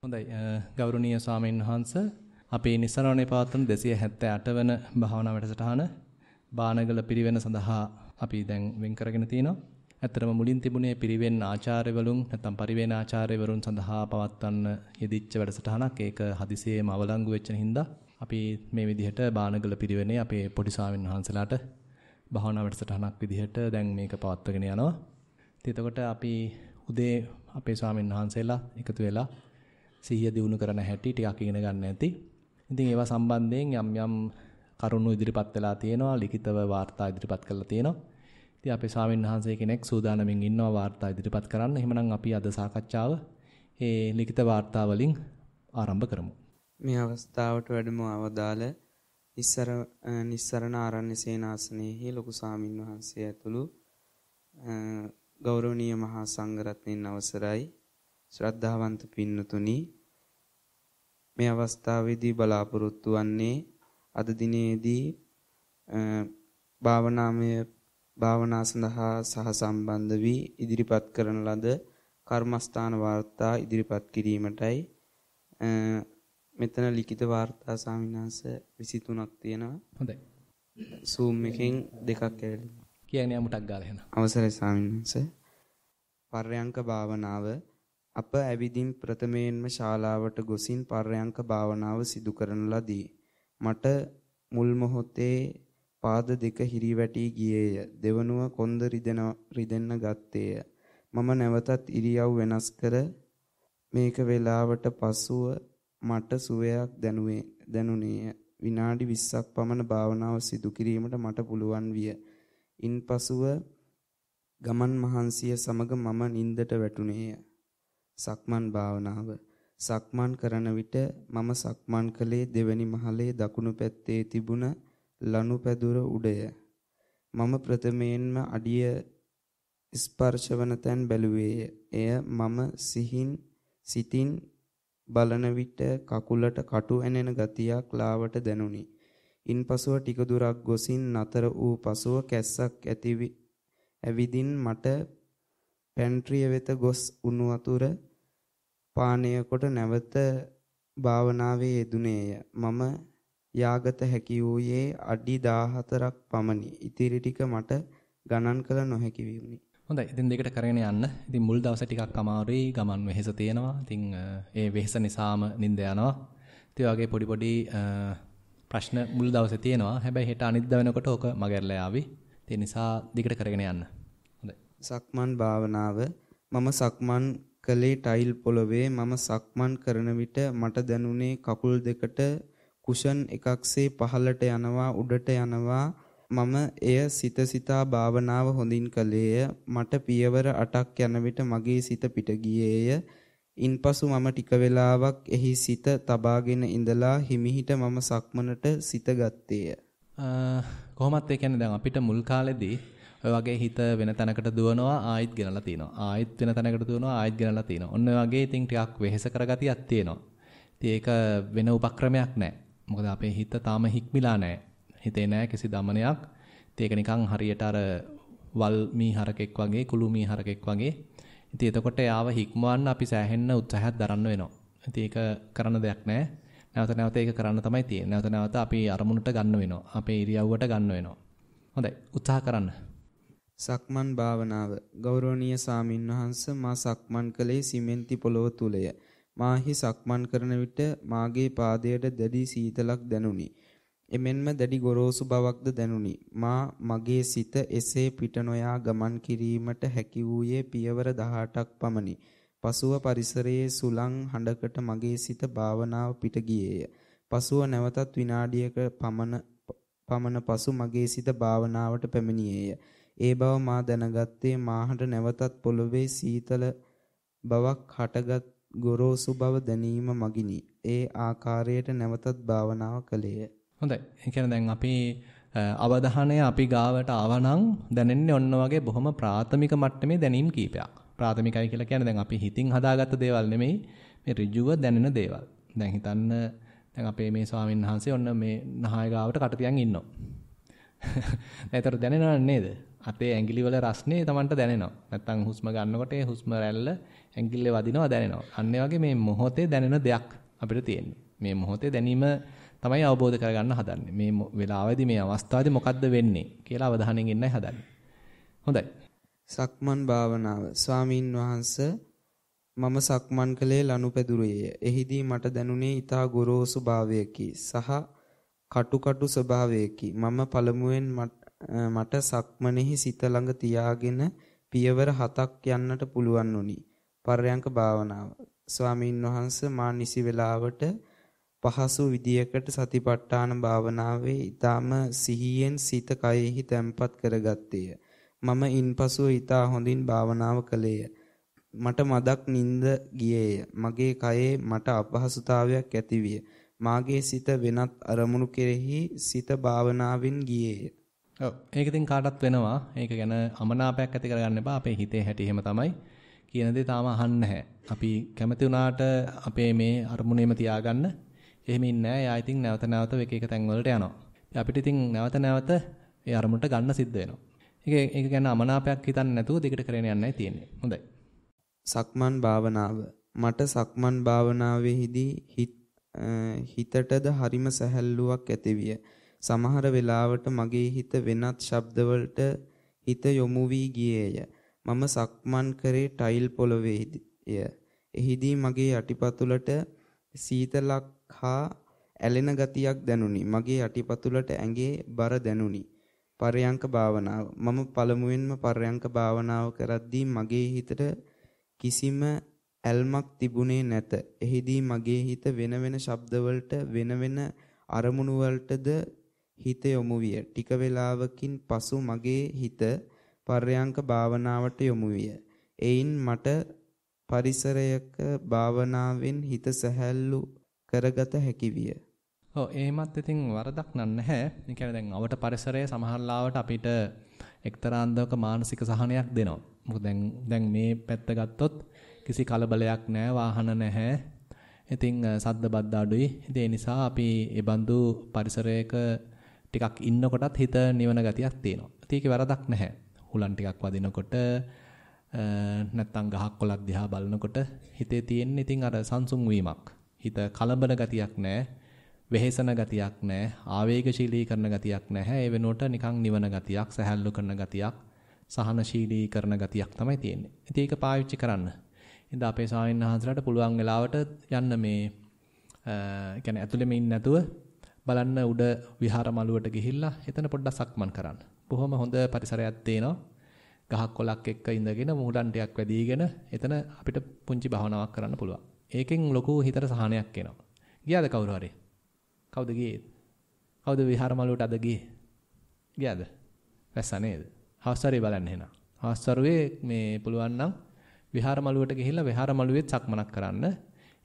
හොඳයි ගෞරවනීය ස්වාමීන් වහන්ස අපේ නිසරණේ පවත්වන 278 වන භාවනා වැඩසටහන බානගල පිරිවෙන සඳහා අපි දැන් වෙන් කරගෙන තිනවා. ඇත්තටම මුලින් තිබුණේ පිරිවෙන් ආචාර්යවරුන් නැත්නම් පරිවේන ආචාර්යවරුන් සඳහා පවත්වන්න යෙදිච්ච වැඩසටහනක්. ඒක හදිසියෙම අවලංගු වෙච්ච හින්දා අපි මේ විදිහට බානගල පිරිවෙනේ අපේ පොඩි ස්වාමීන් වහන්සලාට භාවනා වැඩසටහනක් විදිහට දැන් මේක පවත්වගෙන යනවා. ඉතින් එතකොට අපි උදේ අපේ ස්වාමීන් වහන්සේලා එකතු වෙලා සිහිය දිනු කරන හැටි ටිකක් ඉගෙන ගන්න ඇති. ඉතින් ඒවා සම්බන්ධයෙන් යම් යම් කරුණු ඉදිරිපත් වෙලා තියෙනවා, ලිඛිතව වාර්තා ඉදිරිපත් කරලා තියෙනවා. ඉතින් අපේ ස්වාමීන් වහන්සේ කෙනෙක් සූදානම්ින් ඉන්නවා වාර්තා ඉදිරිපත් කරන්න. එහෙමනම් අපි අද සාකච්ඡාව මේ ලිඛිත වාර්තා වලින් ආරම්භ කරමු. මේ අවස්ථාවට වැඩම අවදාළ නිස්සරණ ආරණ්‍ය සේනාසනයේ ලොකු ස්වාමින් වහන්සේ ඇතුළු ගෞරවනීය මහා සංඝරත්නයන් අවසරයි ශ්‍රද්ධාවන්ත පින්නතුනි, මේ අවස්ථාවේදී බලාපොරොත්තු වන්නේ අද දිනේදී භාවනා සඳහා සහ සම්බන්ධ වී ඉදිරිපත් කරන ලද කර්මස්ථාන වාර්තා ඉදිරිපත් කිරීමටයි. මෙතන ලිඛිත වාර්තා ස්වාමීන් වහන්සේ 23ක් තියෙනවා. හොඳයි. Zoom එකෙන් දෙකක් ඇවිල්ලා. කියන්නේ අමුටක් ගාලා එනවා. අවසරයි ස්වාමීන් වහන්සේ. පර්යංක භාවනාව අප ඇවිදින් ප්‍රථමයෙන්ම ශාලාවට ගොසින් පර්යංක භාවනාව සිදු කරන ලදී. මට මුල් මොහොතේ පාද දෙක හිරිවැටි ගියේය. දෙවනුව කොන්ද රිදෙන්න ගත්තේය. මම නැවතත් ඉරියව් වෙනස් කර මේක වේලාවට පසුව මට සුවයක් දැනුනේය. විනාඩි 20ක් පමණ භාවනාව සිදු කිරීමට මට පුළුවන් විය. ඉන්පසුව ගමන් මහන්සිය සමග මම නින්දට වැටුනේය. සක්මන් භාවනාව. සක්මන් කරන විට මම සක්මන් කළේ දෙවැනි මහලේ දකුණු පැත්තේ තිබුණ ලනු පැදුර උඩය. මම ප්‍රථමයෙන්ම අඩිය ස්පර්ශවන තැන් බැලුවේය. එය මම සිතින් බලන විට කකුලට කටු ඇනෙන ගතියක් ලාවට දැනුනි. ඉන්පසුව ටික දුරක් ගොසින් නතර වූ පසුව කැස්සක් ඇවිදින් මට පැන්ට්‍රිය වෙත ගොස් උණු වතුර පානය කොට නැවත භාවනාවේ යෙදුනේය. මම යාගත හැකි වූයේ අඩි 14ක් පමණි. ඉතිරි ටික මට ගණන් කළ නොහැකි වුණි. හොඳයි. ඉතින් දෙකට කරගෙන යන්න. ඉතින් මුල් දවසේ ටිකක් අමාරුයි. ගමන් වෙහෙස තියෙනවා. ඉතින් ඒ වෙහෙස නිසාම නිින්ද යනවා. ඉතින් වගේ පොඩි ප්‍රශ්න මුල් දවසේ තියෙනවා. හැබැයි හෙට අනිද්දා වෙනකොට ඕක මගහැරලා යාවි. ඒ නිසා දිගට කරගෙන යන්න. හොඳයි. සක්මන් භාවනාව. මම සක්මන් කළේ ටයිල් පොළවේ. මම සක්මන් කරන විට මට දැනුනේ කකුල් දෙකට කුෂන් එකක්සේ පහළට යනවා උඩට යනවා. මම එය සිතා භාවනාව හොඳින් කළේය. මට පියවර 8ක් යන විට මගේ සිත පිට ගියේය. ඉන්පසු මම ටික වේලාවක් එහි සිත තබාගෙන ඉඳලා හිමිහිට මම සක්මනට සිත ගත්තේය. කොහොමත් ඒ කියන්නේ දැන් අපිට මුල් කාලෙදී ඔය වගේ හිත වෙන තැනකට දුවනවා ආයෙත් ගෙනලා තිනවා. ආයෙත් වෙන තැනකට දුවනවා ආයෙත් ගෙනලා තිනවා. ඔන්න ඔය වගේ ඉතින් ටිකක් වෙහෙස කරගතියක් තියෙනවා. ඉතින් ඒක වෙන උපක්‍රමයක් නැහැ. මොකද අපේ හිත තාම හික්මිලා නැහැ. හිතේ නැහැ කිසි දමනයක්. ඉතින් ඒක නිකන් හරියට අර වල් මීහරකෙක් වගේ කුළු මීහරකෙක් වගේ. ඉතින් එතකොට යාව හික්මවන්න අපි සෑහෙන්න උත්සාහයක් දරන්න වෙනවා. ඉතින් ඒක කරන්න දෙයක් නැහැ. නැවත නැවත ඒක කරන්න තමයි තියෙන්නේ. නැවත නැවත අපි අරමුණට ගන්න වෙනවා. අපේ ඉරියව්වට ගන්න වෙනවා. හොඳයි. උත්සාහ කරන්න. සක්මන් භාවනාව. ගෞරවනීය සාමින් වහන්ස මා සක්මන් කළේ සිමෙන්ති පොළොව තුලය. මාහි සක්මන් කරන විට මාගේ පාදයට දැඩි සීතලක් දැනුනි. එමෙන්ම දැඩි ගොරෝසු බවක්ද දැනුනි. මගේ සිත එසේ පිට නොයා ගමන් කිරීමට හැකි වූයේ පියවර 18ක් පමණි. පසුව පරිසරයේ සුළං හඬකට මගේ සිත භාවනාව පිට ගියේය. පසුව නැවතත් විනාඩියක පමණ පසු මගේ සිත භාවනාවට පැමිණියේය. ඒ බව මා දැනගත්තේ මාහට නැවතත් පොළොවේ සීතල බවක් හටගත් ගොරෝසු බව දැනීම මගිනි. ඒ ආකාරයට නැවතත් භාවනාව කළේය. හොඳයි. ඒ කියන්නේ දැන් අපි අවධානය අපි ගාවට ආවනම් දැනෙන්නේ ඔන්න වගේ බොහොම ප්‍රාථමික මට්ටමේ දැනීම් කීපයක්. ප්‍රාථමිකයි කියලා කියන්නේ දැන් අපි හිතින් හදාගත්ත දේවල් නෙමෙයි මේ ඍජුව දැනෙන දේවල්. දැන් හිතන්න දැන් අපේ මේ ස්වාමීන් වහන්සේ ඔන්න මේ නහය ගාවට කට තියන් ඉන්නවා. ඒතර දැනෙනව නේද? අතේ ඇඟිලි වල රස්නේ Tamanට දැනෙනවා. නැත්තම් හුස්ම ගන්නකොට ඒ හුස්ම රැල්ල ඇඟිල්ලේ වදිනවා දැනෙනවා. අන්න ඒ වගේ මේ මොහොතේ දැනෙන දෙයක් අපිට තියෙන්නේ. මේ මොහොතේ දැනීම තමයි අවබෝධ කරගන්න හදන්නේ. මේ වෙලාවේදී මේ අවස්ථාවේදී මොකද්ද වෙන්නේ කියලා අවධානයෙන් ඉන්නයි හදන්නේ. හොඳයි. සක්මන් භාවනාව. ස්වාමින් වහන්සේ මම සක්මන් කළේ ලනුපැදුරේය. එහිදී මට දැනුනේ ඊතා ගොරෝසු භාවයකි සහ කටු ස්වභාවයකි. මම පළමුවෙන් මට සක්මනේහි සිත ළඟ තියාගෙන පියවර 7ක් යන්නට පුළුවන් වුණි. පර්යංක භාවනාව. ස්වාමින් වහන්සේ මා නිසි වේලාවට පහසු විදියකට සතිපට්ඨාන භාවනාවේ ඊටම සිහියෙන් සිත කයෙහි තැම්පත් කරගත්තේය. මම ඉන්පසුව ඊටා හොඳින් භාවනාව කළේය. මට මදක් නිින්ද ගියේය. මගේ කයේ මට අපහසුතාවයක් ඇතිවිය. මාගේ සිත වෙනත් අරමුණු කෙරෙහි සිත භාවනාවෙන් ගියේය. ඔව් ඒක ඉතින් කාටත් වෙනවා. ඒක ගැන අමනාපයක් ඇති කරගන්න එපා. අපේ හිතේ හැටි එහෙම තමයි. කියන දේ තාම අහන්න නැහැ. අපි කැමති වුණාට අපේ මේ අරමුණේම තියාගන්න එහෙම ඉන්නේ නැහැ. යා ඉතින් නැවත නැවත එක තැන් වලට යනවා. අපිට ඉතින් නැවත නැවත ඒ අරමුණට ගන්න සිද්ධ වෙනවා. ඒක ගැන අමනාපයක් හිතන්නේ නැතුව දිගට කරගෙන යන්නයි තියෙන්නේ. හොඳයි. සක්මන් භාවනාව. මට සක්මන් භාවනාවේදී හිතටද හරිම සැහැල්ලුවක් ඇතිවිය. සමහර වෙලාවට මගේ හිත වෙනත් ශබ්දවලට හිත යොමු වී ගියේය. මම සක්මන් කරේ ටයිල් පොළවේය. එහිදී මගේ යටිපතුලට සීතලක් හා ඇලෙන ගතියක් දැනුනි. මගේ යටිපතුලට ඇඟේ බර දැනුනි. පර්යංක භාවනාව. මම පළමුවෙන්ම පර්යංක භාවනාව කරද්දී මගේ හිතට කිසිම ඇල්මක් තිබුණේ නැත. එහිදී මගේ හිත වෙන වෙන ශබ්දවලට වෙන වෙන අරමුණු වලටද හිත යොමු විය. ටික වේලාවකින් පසු මගේ හිත පර්යංක භාවනාවට යොමු විය. එයින් මට පරිසරයක භාවනාවෙන් හිත සැහැල්ලු කරගත හැකි විය. ඔව් එහෙමත් ඉතින් වරදක් නැහැ. ඒ කියන්නේ දැන් අවට පරිසරය සමහරලාවට අපිට එක්තරා අන්දමක මානසික සහනයක් දෙනවා. මොකද දැන් මේ පැත්ත ගත්තොත් කිසි කලබලයක් නැහැ, වාහන නැහැ. ඉතින් සද්ද බද්ද අඩුයි. ඒ නිසා අපි ඒ බඳු පරිසරයක ටිකක් ඉන්නකොටත් හිත නිවන ගතියක් තියෙනවා. ඒකේ වරදක් නැහැ. හුලන් ටිකක් වදිනකොට නැත්තම් ගහක් කොළක් දිහා බලනකොට හිතේ තියෙන ඉතින් අර සංසුන් වීමක්. හිත කලබල ගතියක් නැහැ. වෙහෙසන ගතියක් නැහැ. ආවේගශීලී කරන ගතියක් නැහැ. ඒ වෙනුවට නිකන් නිවන ගතියක්, සැහැල්ලු කරන ගතියක්, සහනශීලී කරන ගතියක් තමයි තියෙන්නේ. ඉතින් ඒක පාවිච්චි කරන්න. ඉතින් අපේ ස්වාමීන් වහන්සේලාට පුළුවන් වෙලාවට යන්න මේ කියන්නේ ඇතුළෙම ඉන්නේ නැතුව බලන්න උඩ විහාර මළුවට ගිහිල්ලා එතන පොඩ්ඩක් සක්මන් කරන්න. බොහොම හොඳ පරිසරයක් තියෙනවා. ගහක් කොළක් එක්ක ඉඳගෙන මුහුඩන් ටිකක් වැඩිගෙන එතන අපිට පුංචි භාවනාවක් කරන්න පුළුවන්. ඒකෙන් ලොකු හිතට සහනයක් එනවා. ගියාද කවුරු හරි? කවුද ගියේ? කවුද විහාර මළුවට අද ගියේ? ගියාද? වැස්සා නේද? හවස්වරුවේ බලන්න එහෙනම්. හවස්වරුවේ මේ පුළුවන් නම් විහාර මළුවට ගිහිල්ලා විහාර මළුවේත් සක්මනක් කරන්න.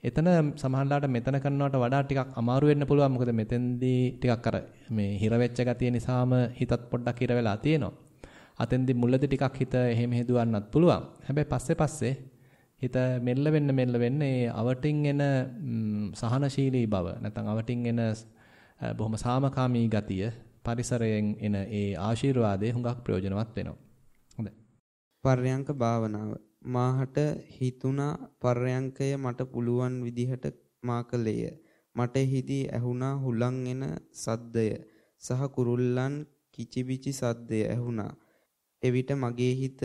එතන සමහරවිට මෙතන කරනවට වඩා ටිකක් අමාරු වෙන්න පුළුවන්. මොකද මෙතෙන්දී ටිකක් අර මේ හිර වෙච්ච ගතිය නිසාම හිතත් පොඩ්ඩක් හිර වෙලා තියෙනවා. අතෙන්දී මුලදී ටිකක් හිත එහෙම හේදුවන්නත් පුළුවන්. හැබැයි පස්සේ හිත මෙල්ල වෙන්න ඒ අවටින් එන සහනශීලී බව නැත්නම් අවටින් එන බොහොම සාමකාමී ගතිය පරිසරයෙන් එන ඒ ආශිර්වාදය හුඟක් ප්‍රයෝජනවත් වෙනවා. හොඳයි. පර්යංක භාවනාව. මාහට හිතුණා පර්යංකය මට පුළුවන් විදිහට මා කළේය. මට හිදී ඇහුණා හුලං එන සද්දය සහ කුරුල්ලන් කිචිබිචි සද්දය ඇහුණා. එවිට මගේ හිත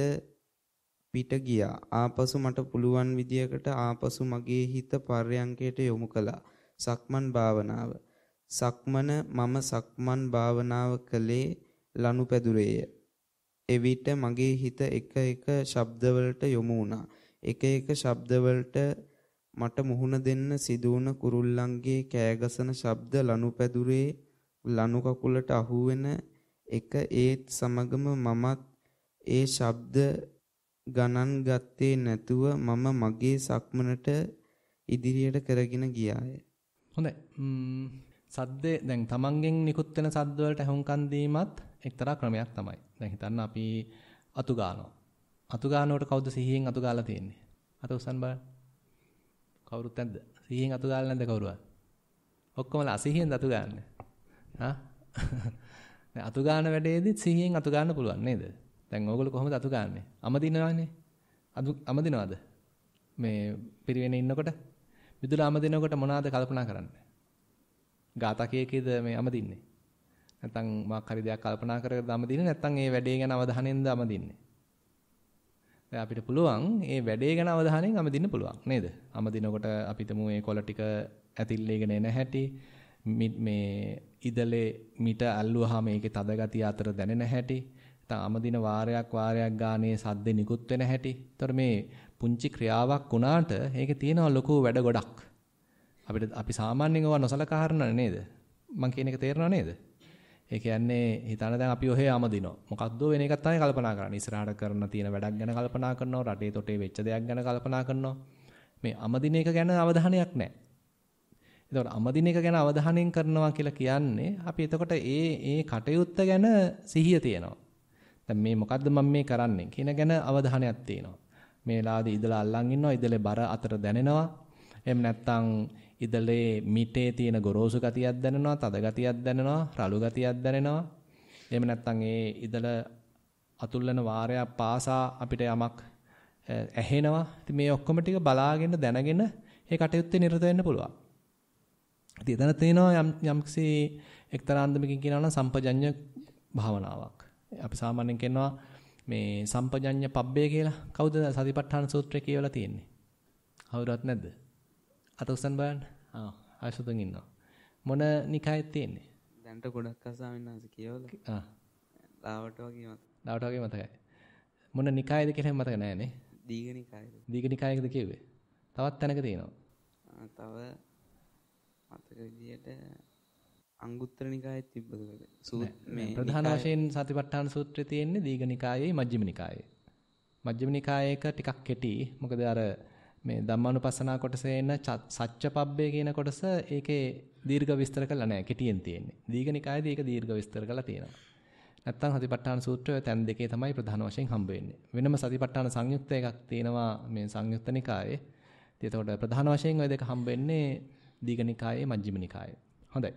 පිට ගියා. ආපසු මට පුළුවන් විදියකට ආපසු මගේ හිත පර්යංකයට යොමු කළා. සක්මන් භාවනාව. මම සක්මන් භාවනාව කළේ ලනුපැදුරේය. එවිට මගේ හිත එක ශබ්දවලට යොමු වුණා. එක ශබ්දවලට මට මුහුණ දෙන්න සිදුවුණ කුරුල්ලන්ගේ කෑගසන ශබ්ද ලනුපැදුරේ ලනු කකුලට අහුවෙන එක ඒත් සමගම මමත් ඒ ශබ්ද ගණන් ගත්තේ නැතුව මම මගේ සක්මනට ඉදිරියට කරගෙන ගියාය. හොඳයි. සද්දේ දැන් තමන්ගෙන් නිකුත් වෙන සද්ද වලට අහුම්කන් දීමත් එක්තරා ක්‍රමයක් තමයි. දැන් හිතන්න අපි අතු ගන්නවා. අතු ගන්නකොට කවුද සිහියෙන් අතු ගාලා තියෙන්නේ? අත උස්සන්න බලන්න. කවුරුත් නැද්ද? සිහියෙන් අතු ගාලා නැද්ද කවුරුවත්? ඔක්කොමලා අසිහියෙන් අතු ගන්නනේ. හා? දැන් අතු ගන්න වැඩේදී සිහියෙන් අතු ගන්න පුළුවන් නේද? දැන් ඕගොල්ලෝ කොහොමද අතු ගන්නෙ? අමදිනවනේ. අමදිනවද? මේ පිරිවෙනේ ඉන්නකොට විදුල අමදිනකොට මොනවාද කල්පනා කරන්නේ? ගාථා කීයකද මේ අමදින්නේ? නැත්නම් මොකක් හරි දෙයක් කල්පනා කර කර අමදින්නේ නැත්නම් ඒ වැඩේ ගැන අවධානයෙන්ද අමදින්නේ? දැන් අපිට පුළුවන් මේ වැඩේ ගැන අවධානයෙන් අමදින්න පුළුවන් නේද? අමදිනකොට අපිටම මේ කොළ ටික ඇතිල්ලේගෙන එන හැටි මේ ඉදලේ මිට අල්ලුවාම ඒකේ තද ගතිය අතර දැනෙන හැටි නැත්නම් අමදින වාරයක් ගානේ සද්දේ නිකුත් වෙන හැටි. ඒතර මේ පුංචි ක්‍රියාවක් වුණාට ඒකේ තියෙනවා ලොකු වැඩ ගොඩක්. අපි සාමාන්‍යයෙන් ඒවා නොසලකා හරිනව නේද? මම කියන එක තේරෙනව නේද? ඒ කියන්නේ හිතන දැන් අපි ඔහේ අමදිනවා. මොකක්ද වෙන එකක් තමයි කල්පනා කරන්නේ. ඉස්සරහට කරන්න තියෙන වැඩක් ගැන කල්පනා කරනවා. රටේ තොටේ වෙච්ච දෙයක් ගැන කල්පනා කරනවා. මේ අමදින එක ගැන අවධානයක් නැහැ. එතකොට අමදින එක ගැන අවධානයෙන් කරනවා කියලා කියන්නේ අපි එතකොට ඒ කටයුත්ත ගැන සිහිය තියෙනවා. දැන් මේ මොකද්ද මම මේ කරන්නේ කියන ගැන අවධානයක් තියෙනවා. මේ වෙලාවේදී ඉදලා අල්ලන් ඉන්නවා. ඉදලේ බර අතර දැනෙනවා. එහෙම නැත්නම් ඉදලේ මිටේ තියෙන ගොරෝසු ගතියක් දැනෙනවා, තද ගතියක් දැනෙනවා, රළු ගතියක් දැනෙනවා. එහෙම නැත්නම් ඒ ඉදල අතුල්ලන වාරයක් පාසා අපිට යමක් ඇහෙනවා. ඉතින් මේ ඔක්කොම ටික බලාගෙන දැනගෙන ඒ කටයුත්තේ නිරත වෙන්න පුළුවන්. ඉතින් එතන තියෙනවා යම්කිසි එක්තරා අන්දමකින් කියනවා නම් සම්පජඤ්ඤ භාවනාවක්. අපි සාමාන්‍යයෙන් කියනවා මේ සම්පජඤ්ඤ පබ්බේ කියලා. කවුද සතිපට්ඨාන සූත්‍රය කියවලා තියෙන්නේ? කවුරුවත් නැද්ද? අත උස්සන් බලන්න. ආයසුතුන් ඉන්නවා. මොන නිකායෙත් තියෙන්නේ? දැන්ට ගොඩක් අසාමින්නාස කියවලා. ලාවට වගේ මතකයි. මොන නිකායද කියලා මතක නැහැ නේ. දීඝනිකායද? දීඝනිකායකද කිව්වේ? තවත් තැනක තියෙනවා. තව මතක විදියට අංගුත්තර නිකායෙත් තිබ්බද මේ ප්‍රධාන වශයෙන් සතිපට්ඨාන සූත්‍රය තියෙන්නේ දීඝනිකායේ මජ්ක්‍ධිම නිකායේ. මජ්ක්‍ධිම නිකායේක ටිකක් කෙටි. මොකද අර මේ ධම්මානුපස්සනා කොටසේ එන සච්චපබ්බේ කියන කොටස ඒකේ දීර්ඝ විස්තර කරලා නැහැ. කෙටියෙන් තියෙන්නේ. දීඝනිකායේදී ඒක දීර්ඝ විස්තර කරලා තියෙනවා. නැත්තම් සතිපට්ඨාන සූත්‍රය තැන් දෙකේ තමයි ප්‍රධාන වශයෙන් හම්බ වෙන්නේ. වෙනම සතිපට්ඨාන සංයුක්ත එකක් තියෙනවා මේ සංයුක්ත නිකායේ. ඉතින් එතකොට ප්‍රධාන වශයෙන් ওই දෙක හම්බ වෙන්නේ දීඝනිකායේ මජ්ක්‍ධිම නිකායේ. හොඳයි.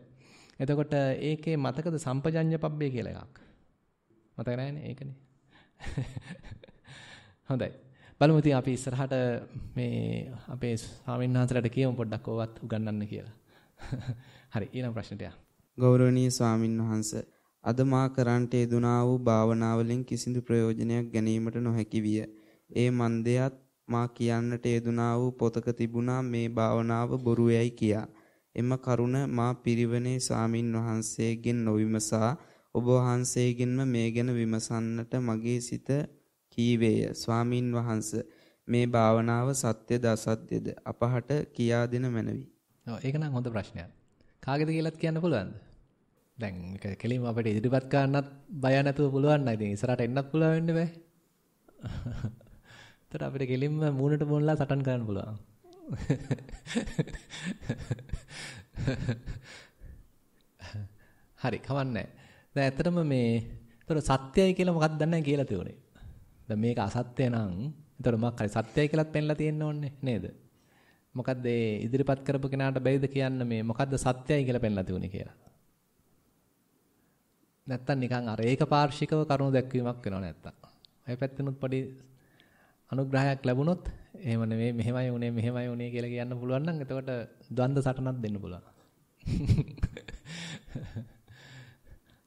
එතකොට ඒකේ මතකද සම්පජඤ්ඤ පබ්බේ කියලා එකක්. මතක නැහැනේ ඒකනේ. හොඳයි. බලමු ඉතින් අපි ඉස්සරහට මේ අපේ ස්වාමීන් වහන්සේලාට කියමු පොඩ්ඩක් ඕවත් උගන්වන්න කියලා. හරි ඊළඟ ප්‍රශ්නට යන්න. ගෞරවනීය ස්වාමින් වහන්සේ අද මා කරන්ට යෙදුනා වූ භාවනාවලින් කිසිදු ප්‍රයෝජනයක් ගැනීමට නොහැකි විය. ඒ මන්දයත් මා කියන්නට යෙදුනා වූ පොතක තිබුණා මේ භාවනාව බොරුයයි කියා. එම කරුණ මා පිරිවනේ ස්වාමින් වහන්සේගෙන් නොවිමසා ඔබ වහන්සේගෙන්ම මේ ගැන විමසන්නට මගේ සිත කීවේය. ස්වාමින් වහන්සේ මේ භාවනාව සත්‍යද අසත්‍යද අපහට කියා දෙන මැනවි. ඔව් ඒක නම් හොඳ ප්‍රශ්නයක්. කාගේද කියලාත් කියන්න පුළුවන්ද? දැන් මේක කෙලින්ම අපිට ඉදිරිපත් කරන්නත් බය නැතුව පුළුවන් නේද? ඉතින් ඉස්සරහට එන්නත් පුළුවන් වෙන්නේ බෑ. ඒතර අපිට කෙලින්ම මූණට මූණලා සටන් කරන්න පුළුවන්. හරි කවන්නේ. දැන් ඇත්තටම මේ ඒතර සත්‍යයි කියලා මොකක්ද දන්නේ කියලා තියුනේ. දැන් මේක අසත්‍ය නම් ඒතර මොකක් හරි සත්‍යයි කියලාත් පෙන්ලා තියෙන්න ඕනේ නේද? මොකද්ද ඒ ඉදිරිපත් කරපු කෙනාට බැයිද කියන්න මේ මොකද්ද සත්‍යයි කියලා පෙන්ලා තියුනේ කියලා. නැත්තම් නිකන් අර ඒකපාර්ශ්විකව කරුණු දැක්වීමක් වෙනව නැත්තම්. අය පැත්තෙනුත් පොඩි අනුග්‍රහයක් ලැබුණොත් එහෙම නෙමෙයි මෙහෙමයි උනේ කියලා කියන්න පුළුවන් නම් එතකොට ද්වන්ද සටනක් දෙන්න පුළුවන්.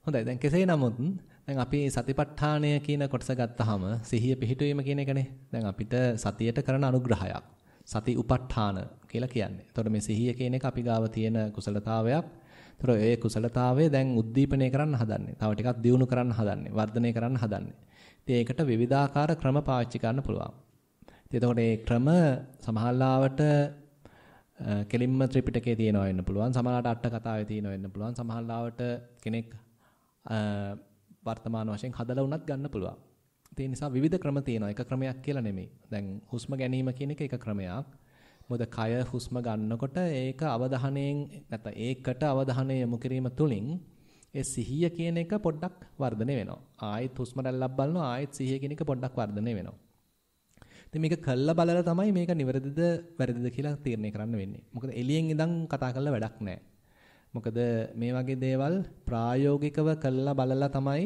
හොඳයි දැන් කෙසේ නමුත් දැන් අපි සතිපට්ඨානය කියන කොටස ගත්තාම සිහිය පිහිටුවීම කියන එකනේ. දැන් අපිට සතියට කරන අනුග්‍රහයක්. සති උපට්ඨාන කියලා කියන්නේ. එතකොට මේ සිහිය කියන එක අපි ගාව තියෙන කුසලතාවයක්. ඒතර ඒ කුසලතාවය දැන් උද්දීපනය කරන්න හදන්නේ. තව ටිකක් දියුණු කරන්න හදන්නේ. වර්ධනය කරන්න හදන්නේ. ඉතින් ඒකට විවිධාකාර ක්‍රම පාවිච්චි කරන්න පුළුවන්. ඉතින් එතකොට මේ ක්‍රම සමහරවිට කෙලින්ම ත්‍රිපිටකයේ තියෙනවා වෙන්න පුළුවන්. සමහරවිට අට කතාවේ තියෙනවා වෙන්න පුළුවන්. සමහරවිට කෙනෙක් වර්තමාන වශයෙන් හදලා වුණත් ගන්න පුළුවන්. ඒ නිසා විවිධ ක්‍රම තියෙනවා. එක ක්‍රමයක් කියලා නෙමෙයි. දැන් හුස්ම ගැනීම කියන එක ක්‍රමයක්. මොකද කය හුස්ම ගන්නකොට ඒක අවධානයෙන් නැත්නම් ඒකට අවධානය යොමු කිරීම තුළින් ඒ සිහිය කියන එක පොඩ්ඩක් වර්ධනය වෙනවා. ආයෙත් හුස්ම රැල්ලක් බලනවා ආයෙත් සිහිය කියන එක පොඩ්ඩක් වර්ධනය වෙනවා. ඉතින් මේක කළා බලලා තමයි මේක නිවැරදිද වැරදිද කියලා තීරණය කරන්න වෙන්නේ. මොකද එළියෙන් ඉඳන් කතා කරලා වැඩක් නැහැ. මොකද මේ වගේ දේවල් ප්‍රායෝගිකව කළා බලලා තමයි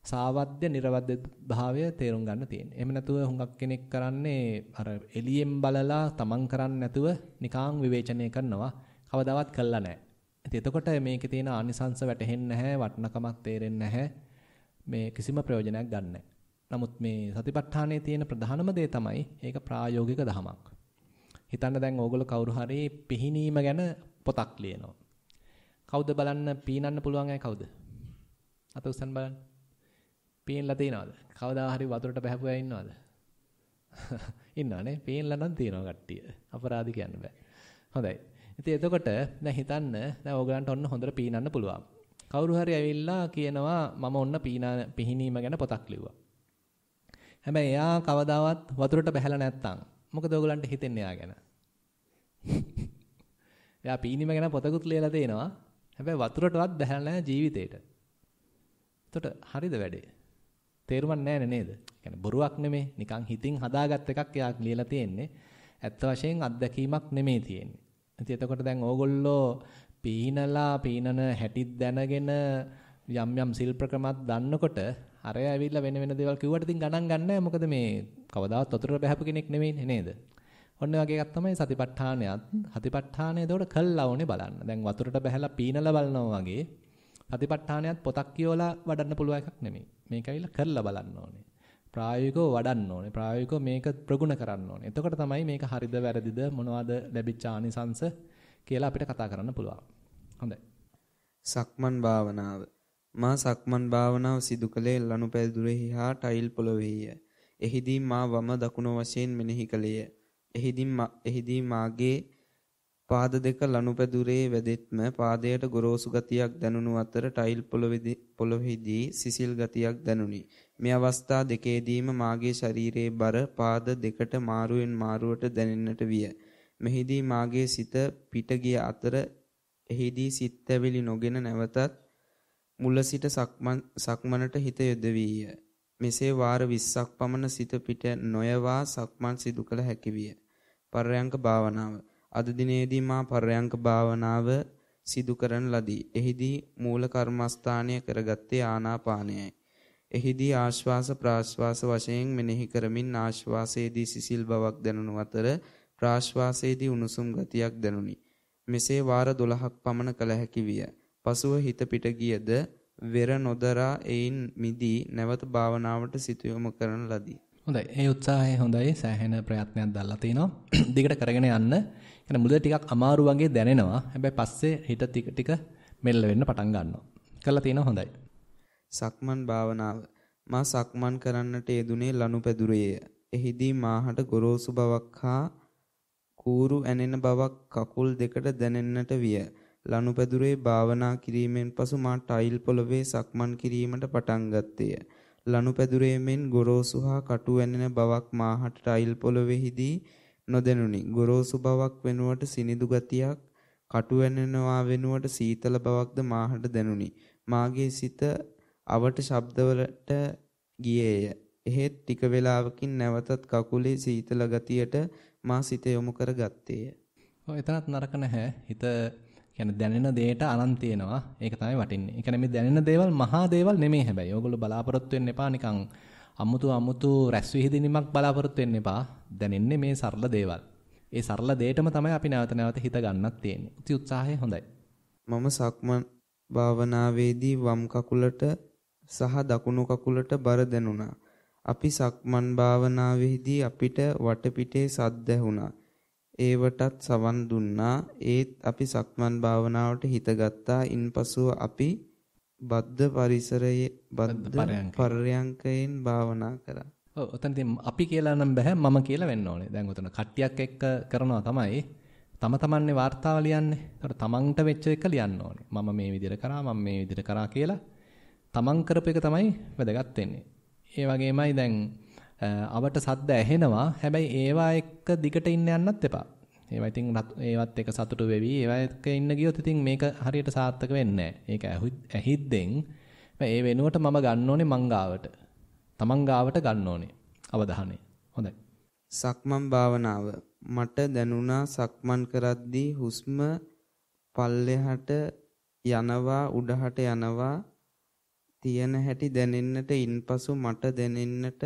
සාවද්‍ය නිර්වද්‍ය භාවය තේරුම් ගන්න තියෙන්නේ. එහෙම නැතුව හුඟක් කෙනෙක් කරන්නේ අර එළියෙන් බලලා තමන් කරන්නේ නැතුව නිකාං විවේචනය කරනවා. කවදාවත් කළා නැහැ. ඉතින් එතකොට මේකේ තියෙන ආනිසංශ වැටහෙන්නේ නැහැ, වටිනකමක් තේරෙන්නේ නැහැ. මේ කිසිම ප්‍රයෝජනයක් ගන්න නැහැ. නමුත් මේ සතිපට්ඨානයේ තියෙන ප්‍රධානම දේ තමයි ඒක ප්‍රායෝගික දහමක්. හිතන්න දැන් ඕගොල්ලෝ කවුරු හරි පිහිනීම ගැන පොතක් ලියනවා. කවුද බලන්න පීනන්න පුළුවන් අය කවුද? අත උස්සන්න බලන්න. පීනලා තියනවද? කවදා හරි වතුරට බහැපු අය ඉන්නවද? ඉන්නවනේ. පීනලා නම් තියනවා කට්ටිය. අපරාධි කියන්න බෑ. හොඳයි. ඉතින් එතකොට දැන් හිතන්න දැන් ඕගලන්ට ඔන්න හොඳට පීනන්න පුළුවන්. කවුරු හරි ඇවිල්ලා කියනවා මම ඔන්න පිහිනීම ගැන පොතක් ලිව්වා. හැබැයි එයා කවදාවත් වතුරට බහැලා නැත්තම් මොකද ඕගලන්ට හිතෙන්නේ එයා ගැන? එයා පීනීම ගැන පොතකුත් ලියලා තිනවා. හැබැයි වතුරටවත් බහැලා නැහැ ජීවිතේට. එතකොට හරිද වැඩේ? තේරුමක් නැහැ නේද? කියන්නේ බොරුවක් නෙමෙයි. නිකන් හිතින් හදාගත් එකක් එයා ලියලා තියෙන්නේ. ඇත්ත වශයෙන් අත්දැකීමක් නෙමෙයි තියෙන්නේ. ඉතින් එතකොට දැන් ඕගොල්ලෝ පීනලා පීනන හැටිත් දැනගෙන යම් යම් ශිල්ප ක්‍රමත් දන්නකොට අරය ඇවිල්ලා වෙන වෙන දේවල් කිව්වට ඉතින් ගණන් ගන්නෑ. මොකද මේ කවදාවත් වතුරට බහැපු කෙනෙක් නෙමෙයිනේ නේද? ඔන්න වගේ එකක් තමයි සතිපට්ඨානයත්. සතිපට්ඨානය එතකොට කළා ඕනේ බලන්න. දැන් වතුරට බහැලා පීනලා බලනවා වගේ සතිපට්ඨානයත් පොතක් කියවලා වඩන්න පුළුවන් එකක් නෙමෙයි. මේක ඇවිල්ලා කරලා බලන්න ඕනේ. ප්‍රායෝගිකව වඩන්න ඕනේ. ප්‍රායෝගිකව මේක ප්‍රගුණ කරන්න ඕනේ. එතකොට තමයි මේක හරිද වැරදිද මොනවද ලැබිච්ච ආනිසංශ කියලා අපිට කතා කරන්න පුළුවන්. හොඳයි. සක්මන් භාවනාව. මා සක්මන් භාවනාව සිදු කළේ ලනුපැදුරෙහි හා ටයිල් පොළොවේය. එහිදී මා වම දකුණ වශයෙන් මෙනෙහි කළේය. එහිදී මාගේ පාද දෙක ලනුපැදුරේ වැදෙත්ම පාදයට ගොරෝසු ගතියක් දැනුණු අතර ටයිල් පොළොවේදී සිසිල් ගතියක් දැනුනි. මේ අවස්ථා දෙකේදීම මාගේ ශරීරයේ බර පාද දෙකට මාරුවෙන් මාරුවට දැනෙන්නට විය. මෙහිදී මාගේ සිත පිට ගිය අතර එහිදී සිත් ඇවිලි නොගෙන නැවතත් මුල සිට සක්මනට හිත යොදවීය. මෙසේ වාර 20ක් පමණ සිත පිට නොයවා සක්මන් සිදු කළ හැකි විය. පර්යංක භාවනාව. අද දිනේදී මා පර්යංක භාවනාව සිදු කරන ලදී. එහිදී මූල කර්මස්ථානය කරගත්තේ ආනාපානයයි. එහිදී ආශ්වාස ප්‍රාශ්වාස වශයෙන් මෙනෙහි කරමින් ආශ්වාසයේදී සිසිල් බවක් දැනුණු අතර ප්‍රාශ්වාසයේදී උණුසුම් ගතියක් දැනුනි. මෙසේ වාර 12ක් පමණ කළ හැකි විය. පසුව හිත පිට ගියද වෙර නොදරා එයින් මිදී නැවත භාවනාවට සිත යොමු කරන ලදී. හොඳයි. ඒ උත්සාහය හොඳයි. සෑහෙන ප්‍රයත්නයක් දැල්ලා තිනවා. දිගට කරගෙන යන්න. يعني මුල ටිකක් අමාරු වගේ දැනෙනවා. හැබැයි පස්සේ හිත ටික ටික මෙල්ල වෙන්න පටන් ගන්නවා. කරලා තිනවා හොඳයි. සක්මන් භාවනාව. මා සක්මන් කරන්නට යෙදුනේ ලනුපැදුරේය. එහිදී මාහට ගොරෝසු බවක් හා කූරු ඇනෙන බවක් කකුල් දෙකට දැනෙන්නට විය. ලනුපැදුරේ භාවනා කිරීමෙන් පසු මා ටයිල් පොළවේ සක්මන් කිරීමට පටන් ගත්තේය. ලනුපැදුරේ මෙන් ගොරෝසු හා කටු ඇනෙන බවක් මාහට ටයිල් පොළවේහිදී නොදැනුනි. ගොරෝසු බවක් වෙනුවට සිනිඳු ගතියක්, කටු ඇනෙනවා වෙනුවට සීතල බවක්ද මාහට දැනුනි. මාගේ සිත අවට ශබ්දවලට ගියේය. එහෙත් ටික වේලාවකින් නැවතත් කකුලේ සීතල ගතියට මා සිත යොමු කර ගත්තේය. ඔය එතනත් නරක නැහැ. හිත කියන්නේ දැනෙන දෙයට අනන් තියෙනවා. ඒක තමයි වටින්නේ. ඒ කියන්නේ මේ දැනෙන දේවල් මහා දේවල් නෙමෙයි හැබැයි. ඕගොල්ලෝ බලාපොරොත්තු වෙන්න එපා නිකන් අමුතු රැස් විහිදීමක් බලාපොරොත්තු වෙන්න එපා. දැනෙන්නේ මේ සරල දේවල්. ඒ සරල දෙයටම තමයි අපි නැවත නැවත හිත ගන්නත් තියෙන්නේ. ඉති උත්සාහය හොඳයි. මම සක්මන් භාවනාවේදී වම් කකුලට සහ දකුණු කකුලට බර දැනුණා. අපි සක්මන් භාවනාවේදී අපිට වටපිටේ සද්ද ඇහුණා. ඒවටත් සවන් දුන්නා. ඒත් අපි සක්මන් භාවනාවට හිත ගත්තා. ඉන්පසුව අපි බද්ධ පර්යංකයෙන් භාවනා කරා. ඔව් ඔතන ඉතින් අපි කියලා නම් බෑ මම කියලා වෙන්න ඕනේ. දැන් ඔතන කට්ටියක් එක්ක කරනවා තමයි තම තමන්ගේ වார்த்தාව ලියන්නේ. ඒකට තමන්ට වෙච්ච එක ලියන්න ඕනේ. මම මේ විදිහට කරා මම මේ විදිහට කරා කියලා තමන් කරපු එක තමයි වැදගත් වෙන්නේ. ඒ වගේමයි දැන් අවට සද්ද ඇහෙනවා. හැබැයි ඒවා එක්ක දිගට ඉන්න යන්නත් එපා. ඒවා ඉතින් ඒවත් එක සතුටු වෙවි. ඒවා එක්ක ඉන්න ගියොත් ඉතින් මේක හරියට සාර්ථක වෙන්නේ නැහැ. ඒක ඇහිද්දෙන් ඒ වෙනුවට මම ගන්න ඕනේ මං ගාවට. තමන් ගාවට ගන්න ඕනේ අවධානය. හොඳයි. සක්මන් භාවනාව. මට දැනුණා සක්මන් කරද්දී හුස්ම පල්ලෙහාට යනවා උඩහට යනවා තියෙන හැටි දැනෙන්නට ඉන්පසු මට දැනෙන්නට